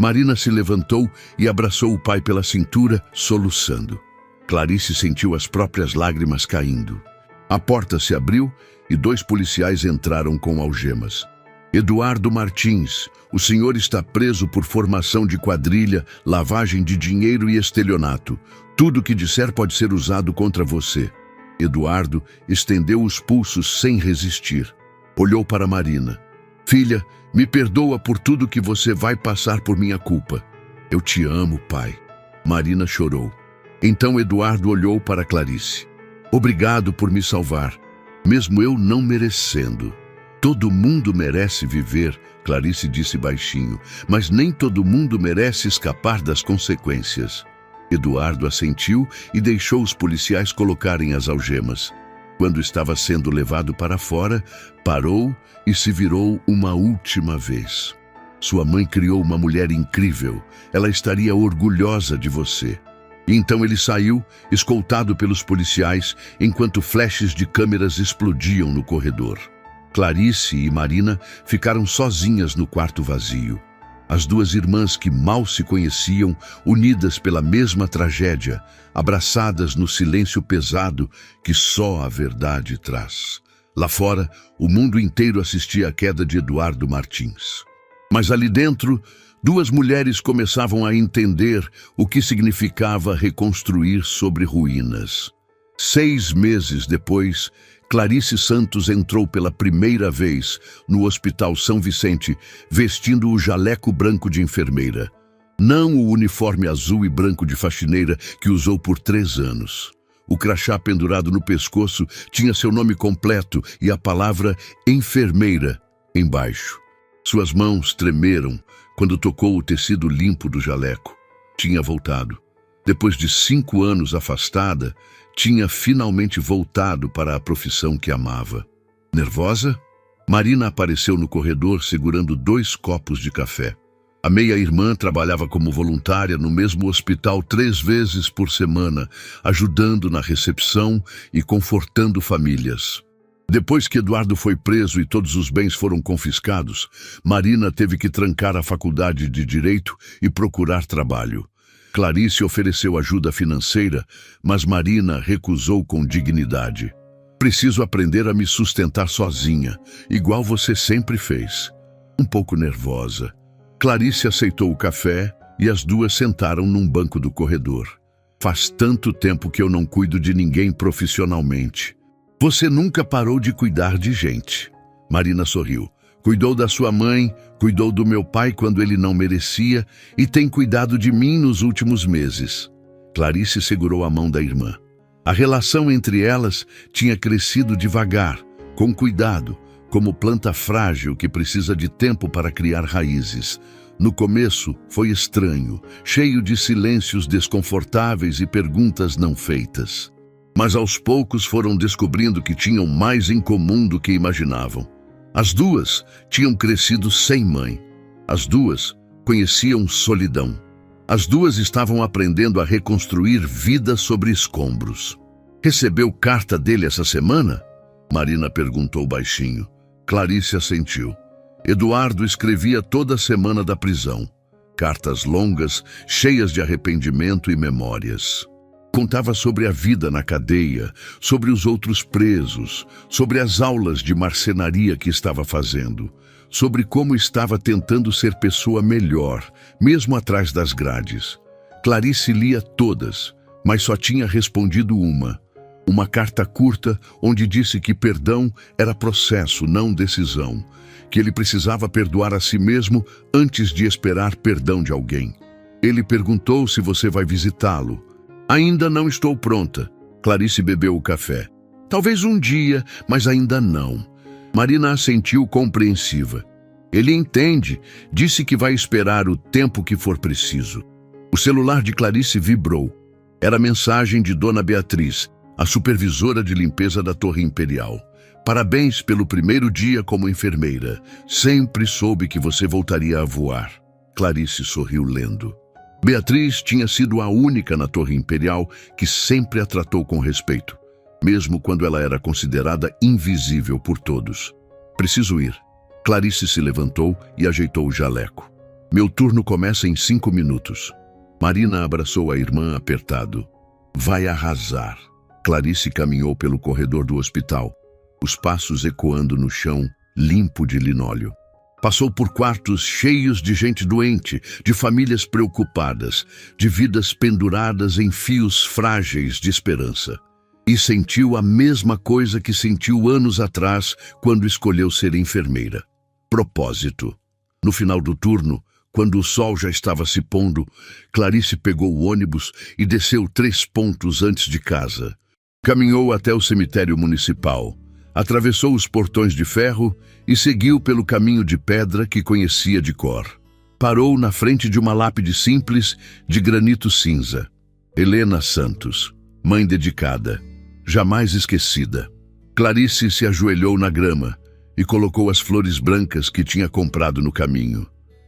Marina se levantou e abraçou o pai pela cintura, soluçando. Clarice sentiu as próprias lágrimas caindo. A porta se abriu e 2 policiais entraram com algemas. Eduardo Martins, o senhor está preso por formação de quadrilha, lavagem de dinheiro e estelionato. Tudo que disser pode ser usado contra você. Eduardo estendeu os pulsos sem resistir. Olhou para Marina. Filha, me perdoa por tudo que você vai passar por minha culpa. Eu te amo, pai. Marina chorou. Então Eduardo olhou para Clarice. Obrigado por me salvar, mesmo eu não merecendo. Todo mundo merece viver, Clarice disse baixinho, mas nem todo mundo merece escapar das consequências. Eduardo assentiu e deixou os policiais colocarem as algemas. Quando estava sendo levado para fora, parou e se virou uma última vez. Sua mãe criou uma mulher incrível. Ela estaria orgulhosa de você. Então ele saiu, escoltado pelos policiais, enquanto flashes de câmeras explodiam no corredor. Clarice e Marina ficaram sozinhas no quarto vazio. As 2 irmãs que mal se conheciam, unidas pela mesma tragédia, abraçadas no silêncio pesado que só a verdade traz. Lá fora, o mundo inteiro assistia à queda de Eduardo Martins. Mas ali dentro, 2 mulheres começavam a entender o que significava reconstruir sobre ruínas. 6 meses depois, Clarice Santos entrou pela primeira vez no Hospital São Vicente, vestindo o jaleco branco de enfermeira. Não o uniforme azul e branco de faxineira que usou por 3 anos. O crachá pendurado no pescoço tinha seu nome completo e a palavra enfermeira embaixo. Suas mãos tremeram quando tocou o tecido limpo do jaleco. Tinha voltado. Depois de 5 anos afastada, tinha finalmente voltado para a profissão que amava. Nervosa? Marina apareceu no corredor segurando 2 copos de café. A meia-irmã trabalhava como voluntária no mesmo hospital 3 vezes por semana, ajudando na recepção e confortando famílias. Depois que Eduardo foi preso e todos os bens foram confiscados, Marina teve que trancar a faculdade de Direito e procurar trabalho. Clarice ofereceu ajuda financeira, mas Marina recusou com dignidade. Preciso aprender a me sustentar sozinha, igual você sempre fez. Um pouco nervosa. Clarice aceitou o café e as 2 sentaram num banco do corredor. Faz tanto tempo que eu não cuido de ninguém profissionalmente. Você nunca parou de cuidar de gente. Marina sorriu. Cuidou da sua mãe, cuidou do meu pai quando ele não merecia e tem cuidado de mim nos últimos meses. Clarice segurou a mão da irmã. A relação entre elas tinha crescido devagar, com cuidado, como planta frágil que precisa de tempo para criar raízes. No começo, foi estranho, cheio de silêncios desconfortáveis e perguntas não feitas. Mas aos poucos foram descobrindo que tinham mais em comum do que imaginavam. As duas tinham crescido sem mãe. As duas conheciam solidão. As duas estavam aprendendo a reconstruir vida sobre escombros. "Recebeu carta dele essa semana?" Marina perguntou baixinho. Clarice assentiu. Eduardo escrevia toda semana da prisão. Cartas longas, cheias de arrependimento e memórias. Contava sobre a vida na cadeia, sobre os outros presos, sobre as aulas de marcenaria que estava fazendo, sobre como estava tentando ser pessoa melhor, mesmo atrás das grades. Clarice lia todas, mas só tinha respondido uma carta curta onde disse que perdão era processo, não decisão, que ele precisava perdoar a si mesmo antes de esperar perdão de alguém. Ele perguntou se você vai visitá-lo. "Ainda não estou pronta." Clarice bebeu o café. "Talvez um dia, mas ainda não." Marina assentiu compreensiva. "Ele entende, disse que vai esperar o tempo que for preciso." O celular de Clarice vibrou. Era a mensagem de Dona Beatriz, a supervisora de limpeza da Torre Imperial. "Parabéns pelo primeiro dia como enfermeira. Sempre soube que você voltaria a voar." Clarice sorriu lendo. Beatriz tinha sido a única na Torre Imperial que sempre a tratou com respeito, mesmo quando ela era considerada invisível por todos. "Preciso ir." Clarice se levantou e ajeitou o jaleco. "Meu turno começa em 5 minutos." Marina abraçou a irmã apertado. "Vai arrasar." Clarice caminhou pelo corredor do hospital, os passos ecoando no chão limpo de linóleo. Passou por quartos cheios de gente doente, de famílias preocupadas, de vidas penduradas em fios frágeis de esperança. E sentiu a mesma coisa que sentiu anos atrás quando escolheu ser enfermeira. Propósito. No final do turno, quando o sol já estava se pondo, Clarice pegou o ônibus e desceu 3 pontos antes de casa. Caminhou até o cemitério municipal, atravessou os portões de ferro e seguiu pelo caminho de pedra que conhecia de cor. Parou na frente de uma lápide simples de granito cinza. Helena Santos, mãe dedicada, jamais esquecida. Clarice se ajoelhou na grama e colocou as flores brancas que tinha comprado no caminho.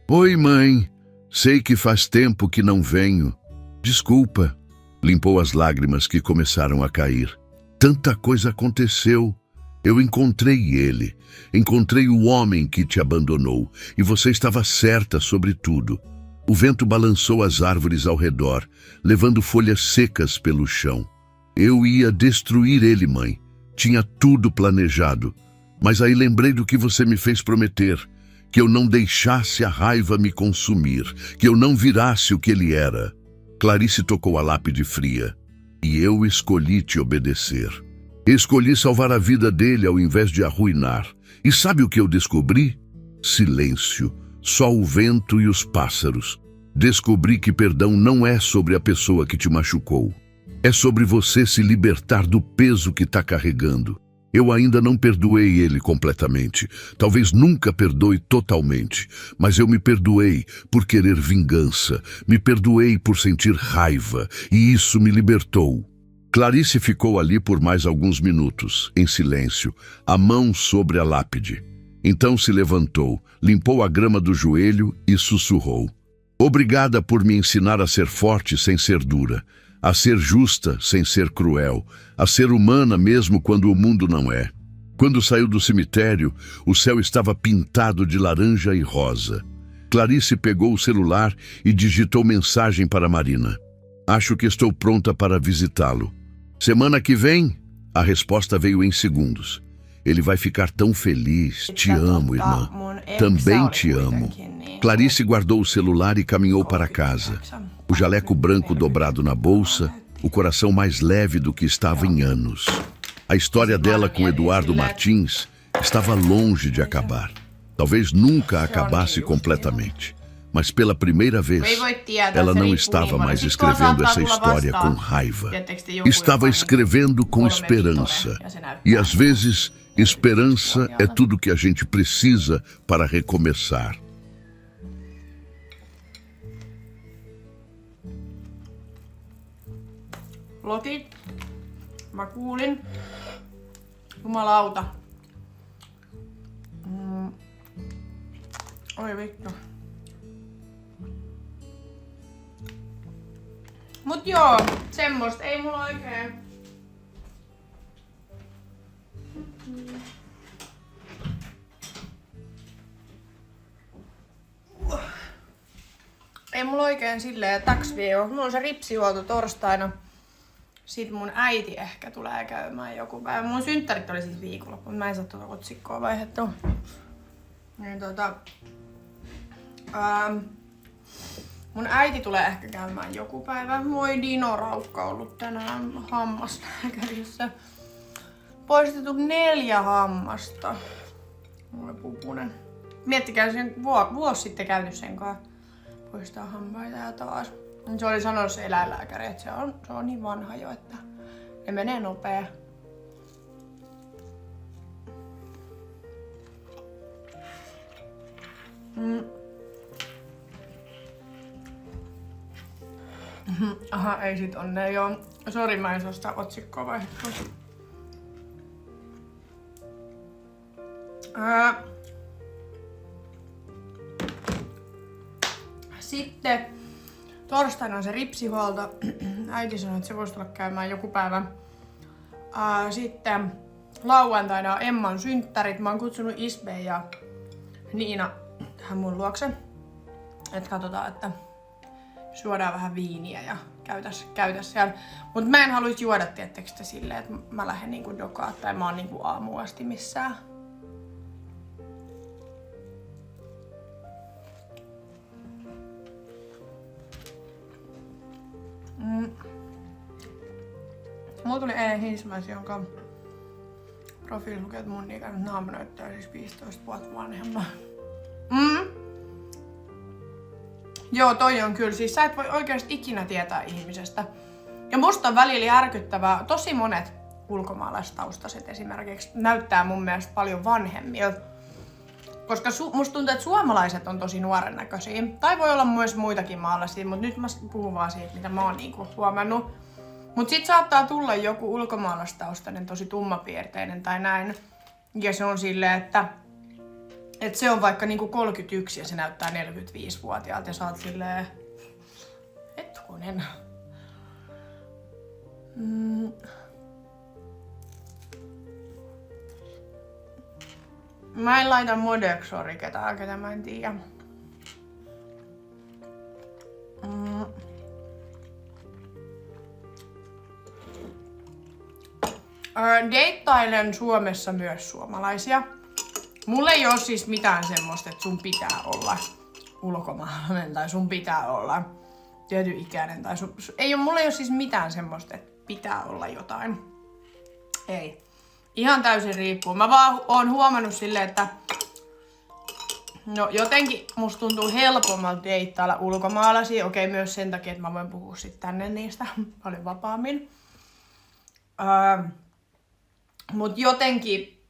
"Oi, mãe. Sei que faz tempo que não venho. Desculpa." Limpou as lágrimas que começaram a cair. "Tanta coisa aconteceu. Eu encontrei ele. Encontrei o homem que te abandonou. E você estava certa sobre tudo." O vento balançou as árvores ao redor, levando folhas secas pelo chão. "Eu ia destruir ele, mãe. Tinha tudo planejado. Mas aí lembrei do que você me fez prometer. Que eu não deixasse a raiva me consumir. Que eu não virasse o que ele era." Clarice tocou a lápide fria. "E eu escolhi te obedecer. Escolhi salvar a vida dele ao invés de arruinar. E sabe o que eu descobri? Silêncio. Só o vento e os pássaros. Descobri que perdão não é sobre a pessoa que te machucou. É sobre você se libertar do peso que está carregando. Eu ainda não perdoei ele completamente. Talvez nunca perdoe totalmente. Mas eu me perdoei por querer vingança. Me perdoei por sentir raiva. E isso me libertou." Clarice ficou ali por mais alguns minutos, em silêncio, a mão sobre a lápide. Então se levantou, limpou a grama do joelho e sussurrou: "Obrigada por me ensinar a ser forte sem ser dura. A ser justa sem ser cruel, a ser humana mesmo quando o mundo não é." Quando saiu do cemitério, o céu estava pintado de laranja e rosa. Clarice pegou o celular e digitou mensagem para Marina: "Acho que estou pronta para visitá-lo. Semana que vem?" A resposta veio em segundos. "Ele vai ficar tão feliz. Te amo, irmã." "Também te amo." Clarice guardou o celular e caminhou para casa. O jaleco branco dobrado na bolsa, o coração mais leve do que estava em anos. A história dela com Eduardo Martins estava longe de acabar. Talvez nunca acabasse completamente. Mas pela primeira vez, ela não estava mais escrevendo essa história com raiva. Estava escrevendo com esperança. E às vezes, esperança é tudo que a gente precisa para recomeçar. lotit. Mä kuulin. Jumalauta. Oi vittu. Mut joo, semmoista ei mulla oikein. Ei mulla oikein silleen täks viikolla. Mulla on se ripsihuolto torstaina. Sit mun äiti ehkä tulee käymään joku päivä. Mun synttärit oli siis viikonloppu, mutta mä en saa tuota otsikkoa vaihdettua. Niin mun äiti tulee ehkä käymään joku päivä. Moi Dino Raukka ollut tänään hammaslääkärissä. Poistettu 4 hammasta. Mulle pupunen. Miettikää sen vuosi sitten käyty sen kanssa. Poistaa hampaita ja taas. Se oli sanonut se eläinlääkäri, että se on niin vanha jo, että ne menee nopea. Aha, ei sit onne joo. Sori, mä en saa sitä otsikkoa vaihdettua. Sitten torstaina on se ripsihuolto. Äiti sanoi, että se voisi tulla käymään joku päivä. Sitten lauantaina on Emman synttärit. Mä oon kutsunut Isbe ja Niina tähän mun luokse. Et katsotaan, että juodaan vähän viiniä ja käytäs siellä. Mut mä en haluis juoda tiettekö silleen, että mä lähden niinku dokaan tai mä oon niinku aamuun asti missään. Mulla tuli eilen Hinsmäis, jonka profiili lukee, että mun ikäinen naama näyttää siis 15 vuotta vanhemman. Joo, toi on kyllä. Siis sä et voi oikeasti ikinä tietää ihmisestä. Ja musta on välillä järkyttävää. Tosi monet ulkomaalaistaustaiset esimerkiksi näyttää mun mielestä paljon vanhemmilta. Koska musta tuntuu, että suomalaiset on tosi nuoren näköisiä. Tai voi olla myös muitakin maalaisia, mutta nyt mä puhun vaan siitä, mitä mä oon niinku huomannut. Mut sit saattaa tulla joku ulkomaalaistaustainen, tosi tummapiirteinen tai näin. Ja se on silleen, että se on vaikka niinku 31 ja se näyttää 45-vuotiaalta ja sä oot silleen... Hetkonen. Mä en laita Modexori ketään, ketä mä en tiedä. Deittailen Suomessa myös suomalaisia. Mulla ei oo siis mitään semmoista, että sun pitää olla ulkomaalainen tai sun pitää olla tietyn ikäinen tai mulla ei oo siis mitään semmoista, että pitää olla jotain. Ei. Ihan täysin riippuu. Mä vaan oon huomannut silleen, että no jotenkin musta tuntuu helpommalta deittailla ulkomaalaisia. Okei, myös sen takia, että mä voin puhua sit tänne niistä paljon vapaammin. Mut jotenkin,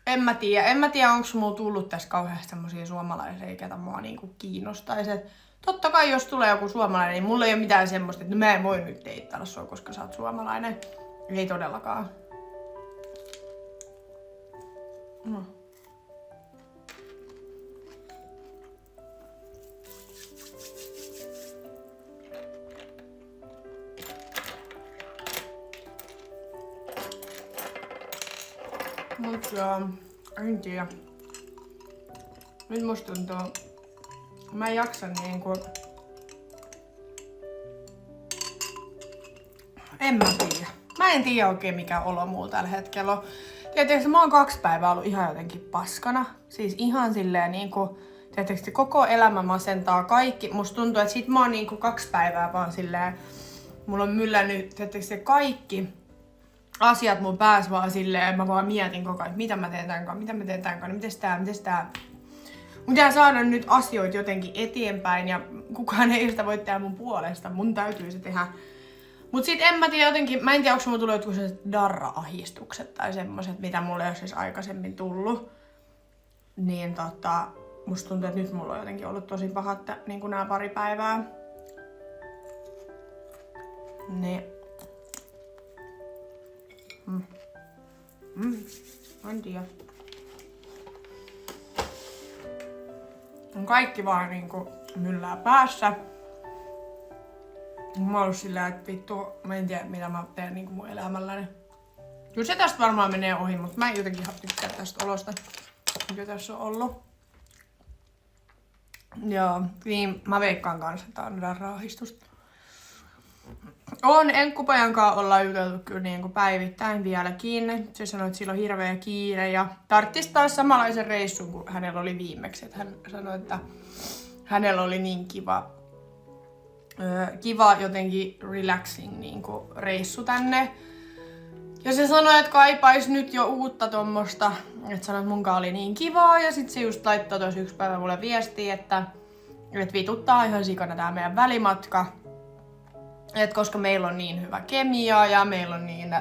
en mä tiedä onko mulla tullut tässä kauheasti semmosia suomalaisia, ketä mua niinku kiinnostaisi. Totta kai jos tulee joku suomalainen, niin mulla ei ole mitään semmoista, että mä en voi nyt deittailla sua, koska sä oot suomalainen. Ei todellakaan. No. Mut en tiedä. Nyt musta tuntuu, mä en jaksa niinku... En mä tiedä. Mä en tiedä oikein mikä olo mulla tällä hetkellä on. Tietysti mä oon 2 päivää ollut ihan jotenkin paskana. Siis ihan silleen niinku... Tietysti koko elämä masentaa kaikki. Musta tuntuu, että sit mä oon niinku 2 päivää vaan silleen... Mulla on myllännyt tietysti kaikki asiat mun pääs vaan silleen, mä vaan mietin koko ajan, mitä mä teen tän kanssa, mites tää. Mun pitää saada nyt asioita jotenkin eteenpäin ja kukaan ei sitä voi tehdä mun puolesta, mun täytyy se tehdä. Mut sit en mä tiedä jotenkin, mä en tiedä onko mulla tullut jotkut sellaiset darra-ahdistukset tai semmoset, mitä mulle ei ole siis aikaisemmin tullut. Niin musta tuntuu, että nyt mulla on jotenkin ollut tosi pahat niin nää 2 päivää. Niin. En tiedä. Kaikki vaan niinku myllää päässä. Mä oon ollut sillä, että vittu, mä en tiedä mitä mä teen niinku mun elämälläni. Kyllä se tästä varmaan menee ohi, mutta mä en jotenkin tykkää tästä olosta, mikä tässä on ollut. Joo, niin mä veikkaan kanssa, että tää on raahistusta. Enkkupojan kanssa ollaan juteltu kyllä niinku päivittäin vieläkin. Se sanoi, että sillä on hirveä kiire ja tarttis taas samanlaisen reissun kuin hänellä oli viimeksi. Että hän sanoi, että hänellä oli niin kiva jotenkin relaxing niinku reissu tänne. Ja se sanoi, että kaipais nyt jo uutta tommosta. Että sanoi, että munkaan oli niin kivaa. Ja sit se just laittoi tossa yksi päivä mulle viestiä, että vituttaa ihan sikana tää meidän välimatka. Et koska meillä on niin hyvä kemia ja meillä on niin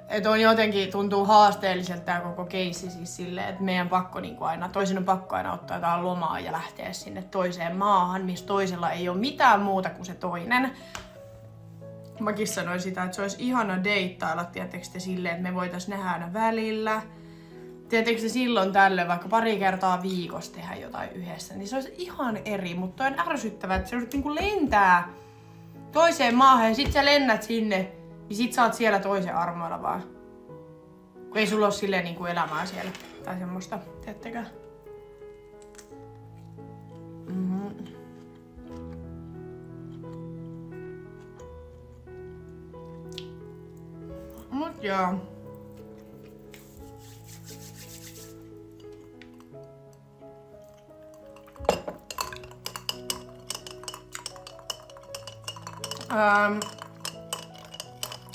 että on jotenkin tuntuu haasteelliselta tää koko keissi siis silleen, että meidän pakko niinku aina, toisen on pakko aina ottaa jotain lomaa ja lähteä sinne toiseen maahan, missä toisella ei ole mitään muuta kuin se toinen. Mäkin sanoin sitä, että se olisi ihana deittailla, tietysti silleen, että me voitais nähdä aina välillä. Tietysti silloin tällöin vaikka pari kertaa viikossa tehdä jotain yhdessä, niin se olisi ihan eri, mutta on ärsyttävää, että se niinku lentää toiseen maahan ja sit sä lennät sinne, niin sit sä oot siellä toisen armoilla vaan. Kun ei sulla oo silleen niinku elämää siellä tai semmoista, teettekö? Mut joo.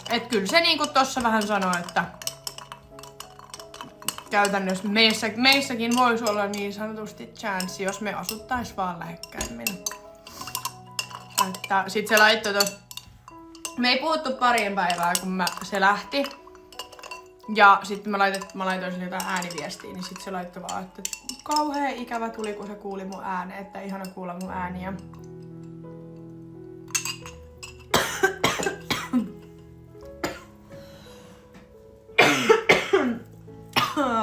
Et kyllä se niinku tossa vähän sanoi, että käytännössä meissäkin voisi olla niin sanotusti chanssi, jos me asuttais vaan lähekkäimmin. Että sit se laittoi tos. Me ei puhuttu parien päivää, kun se lähti. Ja sitten mä laitoin sille jotain ääniviestiä, niin sit se laittoi vaan, että kauhea ikävä tuli, kun se kuuli mun äänen, että ihana kuulla mun ääniä.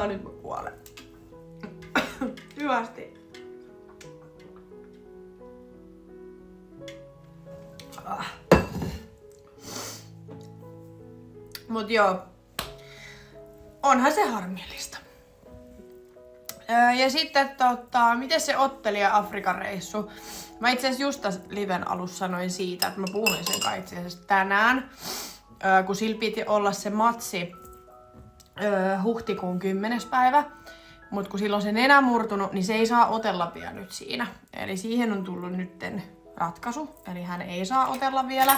Nyt mä kuolen. Hyvästi. Mut joo. Onhan se harmillista. Ja sitten miten se ottelija Afrikan reissu? Mä itse asiassa just tässä liven alussa sanoin siitä, että mä puhuin sen kai itse asiassa tänään. Kun sillä piti olla se matsi huhtikuun 10. päivä. Mut kun silloin se nenä murtunut, niin se ei saa otella vielä nyt siinä. Eli siihen on tullut nytten ratkaisu. Eli hän ei saa otella vielä.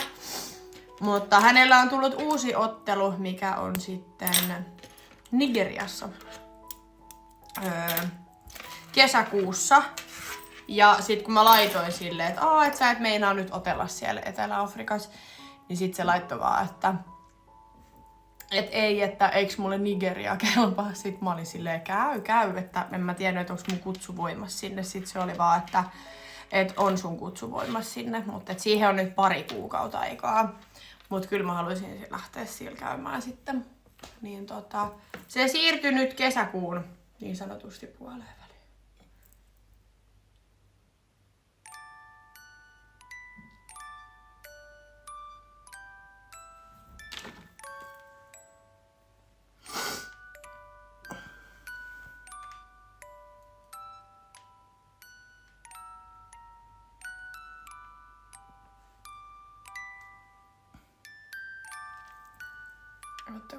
Mutta hänellä on tullut uusi ottelu, mikä on sitten Nigeriassa kesäkuussa. Ja sit kun mä laitoin silleen, että et sä et meinaa nyt otella siellä Etelä-Afrikassa, niin sit se laittoi vaan, että ei, että eiks mulle Nigeria kelpaa. Sit mä olin silleen, käy, että en mä tiennyt, että onks mun kutsuvoimas sinne. Sit se oli vaan, että on sun kutsuvoimas sinne, mutta siihen on nyt pari kuukautta aikaa. Mut kyllä mä haluaisin lähteä siellä käymään sitten. Niin se siirtyi nyt kesäkuun niin sanotusti puoleen väliin. Mutta